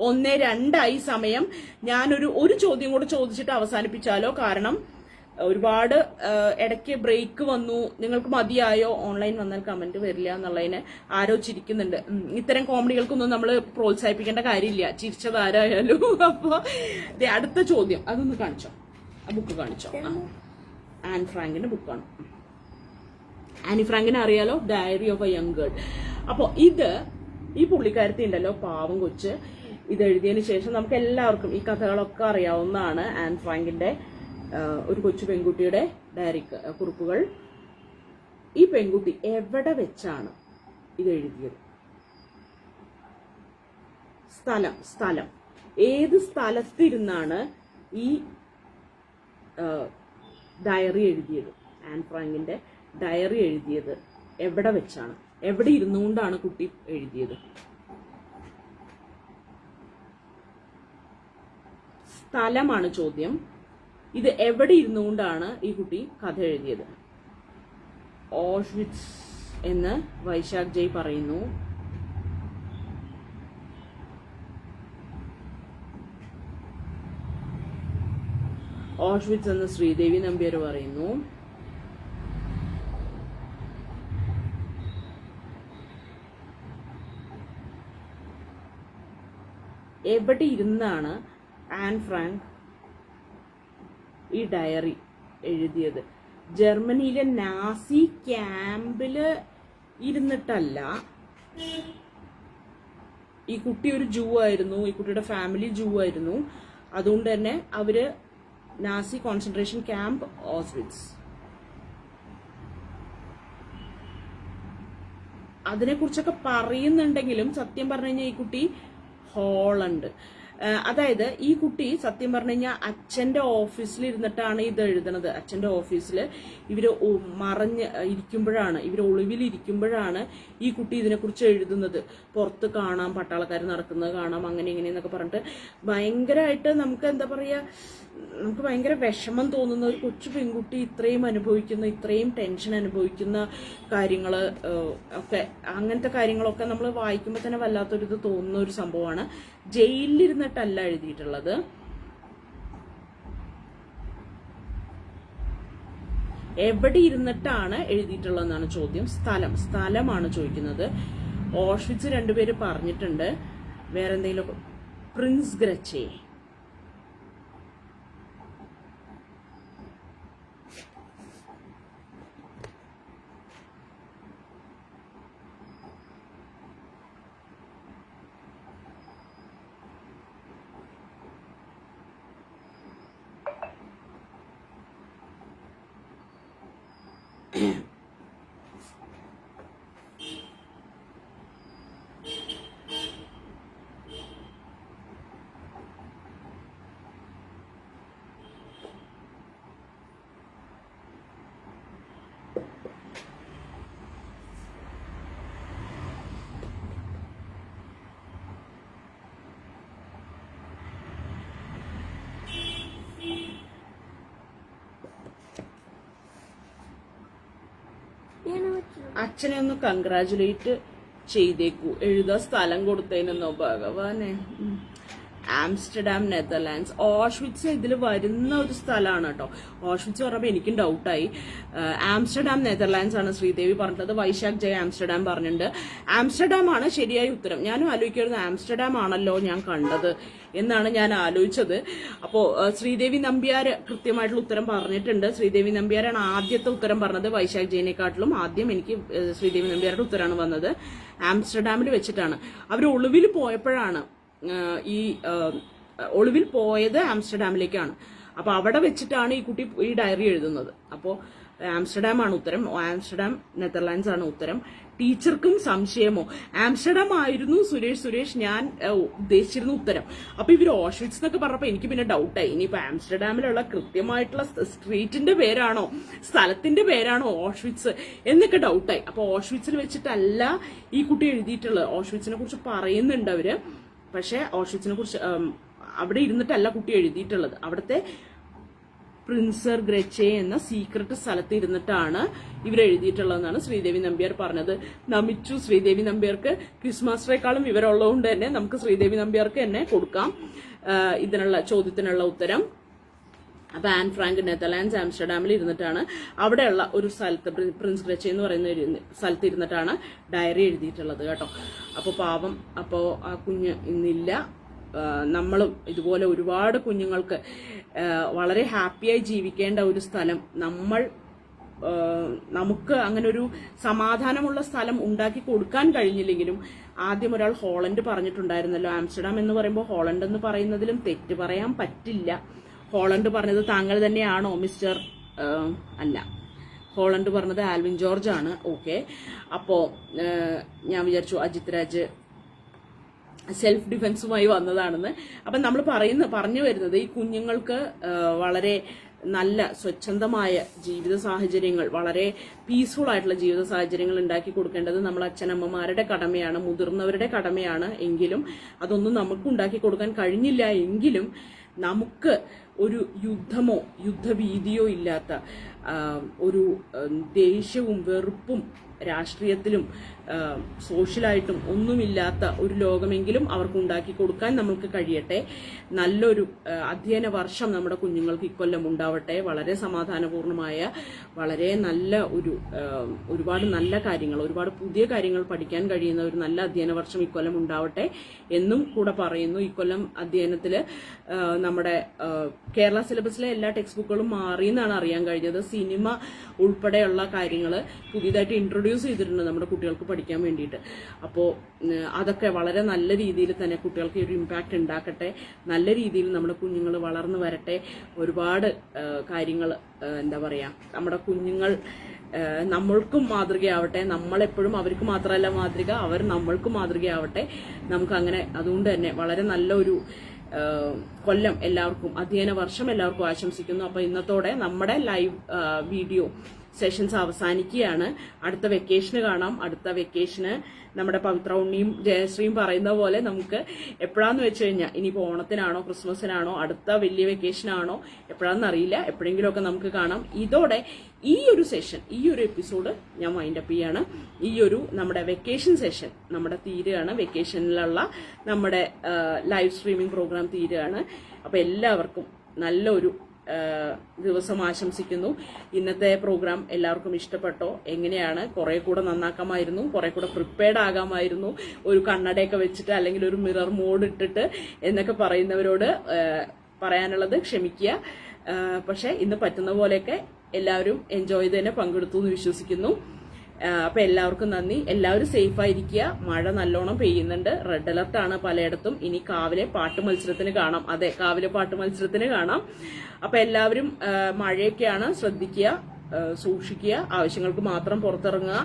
1-2 സമയം. ഞാനൊരു ചോദ്യം കൂടെ ചോദിച്ചിട്ട് അവസാനിപ്പിച്ചാലോ? കാരണം ഒരുപാട് ഇടയ്ക്ക് ബ്രേക്ക് വന്നു. നിങ്ങൾക്ക് മതിയായോ? ഓൺലൈൻ വന്നാൽ കമന്റ് വരില്ല എന്നുള്ളതിന് ആരോ ചിരിക്കുന്നുണ്ട്. ഇത്തരം കോമഡികൾക്കൊന്നും നമ്മൾ പ്രോത്സാഹിപ്പിക്കേണ്ട കാര്യമില്ല, ചിരിച്ചതാരായാലും. അപ്പൊ അടുത്ത ചോദ്യം അതൊന്ന് കാണിച്ചോ, ആ ബുക്ക് കാണിച്ചോ. ആൻ ഫ്രാങ്കിന്റെ ബുക്കാണ്. ആനി ഫ്രാങ്കിനെ അറിയാലോ, diary of a young girl. അപ്പൊ ഈ പുള്ളിക്കാരത്തി ഉണ്ടല്ലോ, പാവം കൊച്ച്. ഇത് എഴുതിയതിനു ശേഷം നമുക്ക് എല്ലാവർക്കും ഈ കഥകളൊക്കെ അറിയാവുന്നതാണ്. ആൻ ഫ്രാങ്കിന്റെ ഒരു കൊച്ചു പെൺകുട്ടിയുടെ ഡയറി കുറിപ്പുകൾ. ഈ പെൺകുട്ടി എവിടെ വെച്ചാണ് ഇത് എഴുതിയത്? സ്ഥലം ഏത് സ്ഥലത്തിരുന്നാണ് ഈ ഡയറി എഴുതിയത്? ആൻ ഫ്രാങ്കിന്റെ ഡയറി എഴുതിയത് എവിടെ വെച്ചാണ്? എവിടെ ഇരുന്നുകൊണ്ടാണ് കുട്ടി എഴുതിയത്? സ്ഥലമാണ് ചോദ്യം. ഇത് എവിടെ ഇരുന്നുകൊണ്ടാണ് ഈ കുട്ടി കഥ എഴുതിയത്? ഓഷ്വിറ്റ്സ് എന്ന് വൈശാഖ് ജയ് പറയുന്നു. ഓഷ്വിറ്റ്സ് എന്ന് ശ്രീദേവി നമ്പ്യാർ പറയുന്നു. എവിടെ ഇരുന്നാണ് ആൻ ഫ്രാങ്ക് ഈ ഡയറി എഴുതിയത്? ജർമ്മനിയിലെ നാസി ക്യാമ്പില് ഇരുന്നിട്ടല്ല. ഈ കുട്ടി ഒരു ജൂ ആയിരുന്നു. ഈ കുട്ടിയുടെ ഫാമിലി ജൂ ആയിരുന്നു. അതുകൊണ്ട് തന്നെ അവര് നാസി കോൺസെൻട്രേഷൻ ക്യാമ്പ് ഓസ്വിറ്റ്സ് അതിനെ കുറിച്ചൊക്കെ പറയുന്നുണ്ടെങ്കിലും സത്യം പറഞ്ഞു കഴിഞ്ഞാൽ ഈ കുട്ടി ഹോളണ്ട് അതായത് ഈ കുട്ടി സത്യം പറഞ്ഞു കഴിഞ്ഞാൽ അച്ഛന്റെ ഓഫീസിൽ ഇരുന്നിട്ടാണ് ഇത് എഴുതണത്. അച്ഛന്റെ ഓഫീസിൽ ഇവര് മറഞ്ഞ് ഇരിക്കുമ്പോഴാണ്, ഇവര് ഒളിവിലിരിക്കുമ്പോഴാണ് ഈ കുട്ടി ഇതിനെക്കുറിച്ച് എഴുതുന്നത്. പുറത്ത് കാണാം, പട്ടാളക്കാർ നടക്കുന്നത് കാണാം, അങ്ങനെ ഇങ്ങനെ എന്നൊക്കെ പറഞ്ഞിട്ട് ഭയങ്കരമായിട്ട് നമുക്ക് എന്താ പറയാ, നമുക്ക് ഭയങ്കര വിഷമം തോന്നുന്ന ഒരു കൊച്ചു പെൺകുട്ടി ഇത്രയും അനുഭവിക്കുന്ന, ഇത്രയും ടെൻഷൻ അനുഭവിക്കുന്ന കാര്യങ്ങൾ ഒക്കെ, അങ്ങനത്തെ കാര്യങ്ങളൊക്കെ നമ്മൾ വായിക്കുമ്പോൾ തന്നെ വല്ലാത്തൊരിത് തോന്നുന്ന ഒരു സംഭവമാണ്. ജയിലിലിരുന്നിട്ടല്ല എഴുതിയിട്ടുള്ളത്. എവിടെ ഇരുന്നിട്ടാണ് എഴുതിയിട്ടുള്ളതെന്നാണ് ചോദ്യം. സ്ഥലമാണ് ചോദിക്കുന്നത്. ഓഷ്വിറ്റ്സ് രണ്ടുപേര് പറഞ്ഞിട്ടുണ്ട്. വേറെ എന്തെങ്കിലും? പ്രിൻസ് ഗ്രച്ചേ. അച്ഛനെ ഒന്ന് കൺഗ്രാജുലേറ്റ് ചെയ്തേക്കൂ, എഴുതാ സ്ഥലം കൊടുത്തതിനെന്നോ. ഭഗവാനെ. Amsterdam Netherlands. ഓഷ്വിറ്റ്സ് ഇതിൽ വരുന്ന ഒരു സ്ഥലമാണ് കേട്ടോ. ഓഷ്വിറ്റ്സ് പറഞ്ഞപ്പോൾ എനിക്കും ഡൗട്ടായി. ആംസ്റ്റർഡാം നെതർലാൻഡ്സ് ആണ് ശ്രീദേവി പറഞ്ഞത്. വൈശാഖ് ജയ ആംസ്റ്റർഡാം പറഞ്ഞിട്ടുണ്ട്. ആംസ്റ്റർഡാം ആണ് ശരിയായ ഉത്തരം. ഞാനും ആലോചിക്കായിരുന്നു ആംസ്റ്റർഡാം ആണല്ലോ ഞാൻ കണ്ടത് എന്നാണ് ഞാൻ ആലോചിച്ചത്. അപ്പോ ശ്രീദേവി നമ്പ്യാർ കൃത്യമായിട്ടുള്ള ഉത്തരം പറഞ്ഞിട്ടുണ്ട്. ശ്രീദേവി നമ്പ്യാരാണ് ആദ്യത്തെ ഉത്തരം പറഞ്ഞത്. വൈശാഖ് ജയനെക്കാട്ടിലും ആദ്യം എനിക്ക് ശ്രീദേവി നമ്പ്യാരുടെ ഉത്തരമാണ് വന്നത്. ആംസ്റ്റർഡാമിൽ വെച്ചിട്ടാണ് അവർ ഒളിവിൽ പോയപ്പോഴാണ് ഈ ഒളിവിൽ പോയത് ആംസ്റ്റർഡാമിലേക്കാണ്. അപ്പൊ അവിടെ വെച്ചിട്ടാണ് ഈ കുട്ടി ഈ ഡയറി എഴുതുന്നത്. അപ്പോൾ ആംസ്റ്റർഡാം ആണ് ഉത്തരം. ആംസ്റ്റർഡാം നെതർലാൻഡ്സ് ആണ് ഉത്തരം. ടീച്ചർക്കും സംശയമോ? ആംസ്റ്റർഡാം ആയിരുന്നു സുരേഷ് ഞാൻ ഉദ്ദേശിച്ചിരുന്ന ഉത്തരം. അപ്പൊ ഇവർ ഓഷ്വിറ്റ്സ് എന്നൊക്കെ പറഞ്ഞപ്പോ എനിക്ക് പിന്നെ ഡൗട്ടായി. ഇനിയിപ്പോ ആംസ്റ്റർഡാമിലുള്ള കൃത്യമായിട്ടുള്ള സ്ട്രീറ്റിന്റെ പേരാണോ, സ്ഥലത്തിന്റെ പേരാണോ ഓഷ്വിറ്റ്സ് എന്നൊക്കെ ഡൗട്ടായി. അപ്പൊ ഓഷ്വിറ്റ്സിൽ വെച്ചിട്ടല്ല ഈ കുട്ടി എഴുതിയിട്ടുള്ളത്. ഓഷ്വിറ്റ്സിനെ കുറിച്ച് പറയുന്നുണ്ട് അവര്. പക്ഷെ ഓഷ്വിറ്റ്സിനെ കുറിച്ച് അവിടെ ഇരുന്നിട്ടല്ല കുട്ടി എഴുതിയിട്ടുള്ളത്. അവിടുത്തെ പ്രിൻസർ ഗ്രച്ചേ എന്ന സീക്രട്ട് സ്ഥലത്ത് ഇരുന്നിട്ടാണ് ഇവരെഴുതിയിട്ടുള്ളതെന്നാണ് ശ്രീദേവി നമ്പ്യാർ പറഞ്ഞത്. നമിച്ചു ശ്രീദേവി നമ്പ്യാർക്ക്. ക്വിസ് മാസ്റ്ററേക്കാളും വിവരമുള്ളതുകൊണ്ട് തന്നെ നമുക്ക് ശ്രീദേവി നമ്പ്യാർക്ക് തന്നെ കൊടുക്കാം ഇതിനുള്ള ചോദ്യത്തിനുള്ള ഉത്തരം. അപ്പൊ ആൻ ഫ്രാങ്ക് നെതർലാൻഡ്സ് ആംസ്റ്റർഡാമിൽ ഇരുന്നിട്ടാണ് അവിടെയുള്ള ഒരു സ്ഥലത്ത്, പ്രിൻസ് ഗ്രച്ചേ എന്ന് പറയുന്ന സ്ഥലത്ത് ഇരുന്നിട്ടാണ് ഡയറി എഴുതിയിട്ടുള്ളത് കേട്ടോ. അപ്പൊ പാവം, അപ്പോ ആ കുഞ്ഞ് ഇന്നില്ല. നമ്മളും ഇതുപോലെ ഒരുപാട് കുഞ്ഞുങ്ങൾക്ക് വളരെ ഹാപ്പിയായി ജീവിക്കേണ്ട ഒരു സ്ഥലം, നമുക്ക് അങ്ങനെ ഒരു സമാധാനമുള്ള സ്ഥലം ഉണ്ടാക്കി കൊടുക്കാൻ കഴിഞ്ഞില്ലെങ്കിലും, ആദ്യം ഒരാൾ ഹോളണ്ട് പറഞ്ഞിട്ടുണ്ടായിരുന്നല്ലോ. ആംസ്റ്റർഡാം എന്ന് പറയുമ്പോൾ ഹോളണ്ട് എന്ന് പറയുന്നതിലും തെറ്റ് പറയാൻ പറ്റില്ല. ഹോളണ്ട് പറഞ്ഞത് താങ്കൾ തന്നെയാണോ മിസ്റ്റർ? അല്ല, ഹോളണ്ട് പറഞ്ഞത് ആൽവിൻ ജോർജ് ആണ്. ഓക്കെ, അപ്പോ ഞാൻ വിചാരിച്ചു അജിത് രാജ് സെൽഫ് ഡിഫൻസുമായി വന്നതാണെന്ന്. അപ്പം നമ്മൾ പറഞ്ഞു വരുന്നത് ഈ കുഞ്ഞുങ്ങൾക്ക് വളരെ നല്ല സ്വച്ഛന്തമായ ജീവിത സാഹചര്യങ്ങൾ, വളരെ പീസ്ഫുൾ ആയിട്ടുള്ള ജീവിത സാഹചര്യങ്ങൾ ഉണ്ടാക്കി കൊടുക്കേണ്ടത് നമ്മൾ അച്ഛനമ്മമാരുടെ കടമയാണ്, മുതിർന്നവരുടെ കടമയാണ്. എങ്കിലും അതൊന്നും നമുക്ക് ഉണ്ടാക്കി കൊടുക്കാൻ കഴിഞ്ഞില്ല എങ്കിലും നമുക്ക് ഒരു യുദ്ധമോ യുദ്ധഭീതിയോ ഇല്ലാത്ത ഒരു ദേഷ്യവും വെറുപ്പും രാഷ്ട്രീയത്തിലും സോഷ്യലായിട്ടും ഒന്നുമില്ലാത്ത ഒരു ലോകമെങ്കിലും അവർക്ക് ഉണ്ടാക്കി കൊടുക്കാൻ നമുക്ക് കഴിയട്ടെ. നല്ലൊരു അധ്യയന വർഷം നമ്മുടെ കുഞ്ഞുങ്ങൾക്ക് ഇക്കൊല്ലം ഉണ്ടാവട്ടെ. വളരെ സമാധാനപൂർണമായ, വളരെ നല്ല ഒരുപാട് നല്ല കാര്യങ്ങൾ, ഒരുപാട് പുതിയ കാര്യങ്ങൾ പഠിക്കാൻ കഴിയുന്ന ഒരു നല്ല അധ്യയന വർഷം ഇക്കൊല്ലം ഉണ്ടാവട്ടെ എന്നും കൂടെ പറയുന്നു. ഇക്കൊല്ലം അധ്യയനത്തിൽ നമ്മുടെ കേരള സിലബസിലെ എല്ലാ ടെക്സ്റ്റ് ബുക്കുകളും മാറിയെന്നാണ് അറിയാൻ കഴിഞ്ഞത്. സിനിമ ഉൾപ്പെടെയുള്ള കാര്യങ്ങൾ പുതിയതായിട്ട് ഇൻട്രൊഡ്യൂസ് ചെയ്തിട്ടുണ്ട് നമ്മുടെ കുട്ടികൾക്ക് പഠിക്കാൻ വേണ്ടിയിട്ട്. അപ്പോൾ അതൊക്കെ വളരെ നല്ല രീതിയിൽ തന്നെ കുട്ടികൾക്ക് ഒരു ഇമ്പാക്റ്റ് ഉണ്ടാക്കട്ടെ. നല്ല രീതിയിൽ നമ്മുടെ കുഞ്ഞുങ്ങൾ വളർന്നു വരട്ടെ. ഒരുപാട് കാര്യങ്ങൾ എന്താ പറയുക, നമ്മുടെ കുഞ്ഞുങ്ങൾ നമ്മൾക്കും മാതൃകയാവട്ടെ. നമ്മളെപ്പോഴും അവർക്ക് മാത്രമല്ല മാതൃക, അവർ നമ്മൾക്കും മാതൃകയാവട്ടെ. നമുക്കങ്ങനെ അതുകൊണ്ട് തന്നെ വളരെ നല്ല ഒരു കൊല്ലം എല്ലാവർക്കും, അധ്യയന വർഷം എല്ലാവർക്കും ആശംസിക്കുന്നു. അപ്പൊ ഇന്നത്തോടെ നമ്മുടെ ലൈവ് വീഡിയോ സെഷൻസ് അവസാനിക്കുകയാണ്. അടുത്ത വെക്കേഷന് കാണാം. അടുത്ത വെക്കേഷന് നമ്മുടെ പവിത്ര ഉണ്ണിയും ജയശ്രീയും പറയുന്ന പോലെ നമുക്ക് എപ്പോഴാന്ന് വെച്ച് കഴിഞ്ഞാൽ ഇനിയിപ്പോ ഓണത്തിനാണോ ക്രിസ്മസിനാണോ അടുത്ത വലിയ വെക്കേഷനാണോ എപ്പോഴാണെന്ന് അറിയില്ല, എപ്പോഴെങ്കിലുമൊക്കെ നമുക്ക് കാണാം. ഇതോടെ ഈ ഒരു സെഷൻ, ഈ ഒരു എപ്പിസോഡ് ഞാൻ വൈൻഡപ്പ് ചെയ്യാണ്. ഈ ഒരു നമ്മുടെ വെക്കേഷൻ സെഷൻ നമ്മുടെ തീരുകയാണ്. വെക്കേഷനിലുള്ള നമ്മുടെ ലൈവ് സ്ട്രീമിംഗ് പ്രോഗ്രാം തീരുകയാണ്. അപ്പൊ എല്ലാവർക്കും നല്ലൊരു ദിവസം ആശംസിക്കുന്നു. ഇന്നത്തെ പ്രോഗ്രാം എല്ലാവർക്കും ഇഷ്ടപ്പെട്ടോ? എങ്ങനെയാണ്? കുറെ കൂടെ നന്നാക്കാമായിരുന്നു, കുറെ കൂടെ പ്രിപ്പയർഡ് ആകാമായിരുന്നു, ഒരു കണ്ണടയൊക്കെ വെച്ചിട്ട് അല്ലെങ്കിൽ ഒരു മിറർ മോഡ് ഇട്ടിട്ട് എന്നൊക്കെ പറയുന്നവരോട് പറയാനുള്ളത് ക്ഷമിക്കുക. പക്ഷെ ഇന്ന് പറ്റുന്ന പോലെയൊക്കെ എല്ലാവരും എൻജോയ് ചെയ്ത് തന്നെ പങ്കെടുത്തു എന്ന് വിശ്വസിക്കുന്നു. അപ്പൊ എല്ലാവർക്കും നന്ദി. എല്ലാവരും സേഫ് ആയിരിക്കുക. മഴ നല്ലോണം പെയ്യുന്നുണ്ട്. റെഡ് അലർട്ട് ആണ് പലയിടത്തും. ഇനി കാവിലെ പാട്ട് മത്സരത്തിന് കാണാം. അതെ, കാവിലെ പാട്ട് മത്സരത്തിന് കാണാം. അപ്പൊ എല്ലാവരും മഴയൊക്കെയാണ്, ശ്രദ്ധിക്കുക, സൂക്ഷിക്കുക, ആവശ്യങ്ങൾക്ക് മാത്രം പുറത്തിറങ്ങുക.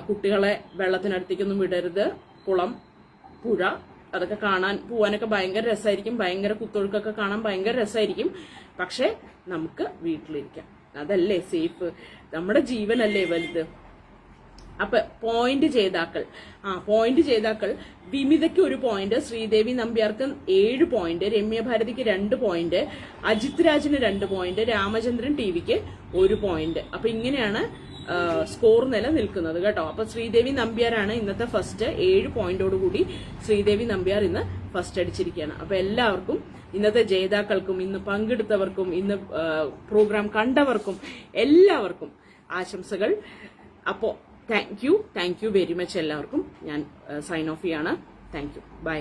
കുട്ടികളെ വെള്ളത്തിനടുത്തേക്കൊന്നും വിടരുത്. കുളം, പുഴ അതൊക്കെ കാണാൻ പോവാനൊക്കെ ഭയങ്കര രസമായിരിക്കും. ഭയങ്കര കുത്തൊഴുക്കൊക്കെ കാണാൻ ഭയങ്കര രസമായിരിക്കും. പക്ഷെ നമുക്ക് വീട്ടിലിരിക്കാം. അതല്ലേ സേഫ്. നമ്മുടെ ജീവനല്ലേ വലുത്. അപ്പൊ പോയിന്റ് ജേതാക്കൾ വിമിതയ്ക്ക് 1 പോയിന്റ്, ശ്രീദേവി നമ്പ്യാർക്ക് 7 പോയിന്റ്, രമ്യ ഭാരതിക്ക് 2 പോയിന്റ്, അജിത് രാജിന് 2 പോയിന്റ്, രാമചന്ദ്രൻ ടിവിക്ക് 1 പോയിന്റ്. അപ്പൊ ഇങ്ങനെയാണ് സ്കോർ നില നിൽക്കുന്നത് കേട്ടോ. അപ്പൊ ശ്രീദേവി നമ്പ്യാരാണ് ഇന്നത്തെ ഫസ്റ്റ്. 7 പോയിന്റോടുകൂടി ശ്രീദേവി നമ്പ്യാർ ഇന്ന് ഫസ്റ്റ് അടിച്ചിരിക്കുകയാണ്. അപ്പൊ എല്ലാവർക്കും, ഇന്നത്തെ ജേതാക്കൾക്കും, ഇന്ന് പങ്കെടുത്തവർക്കും, ഇന്ന് പ്രോഗ്രാം കണ്ടവർക്കും എല്ലാവർക്കും ആശംസകൾ. അപ്പോ താങ്ക് യു വെരി മച്ച് എല്ലാവർക്കും. ഞാൻ സൈൻ ഓഫ് ചെയ്യാണ്. Thank you. ബൈ.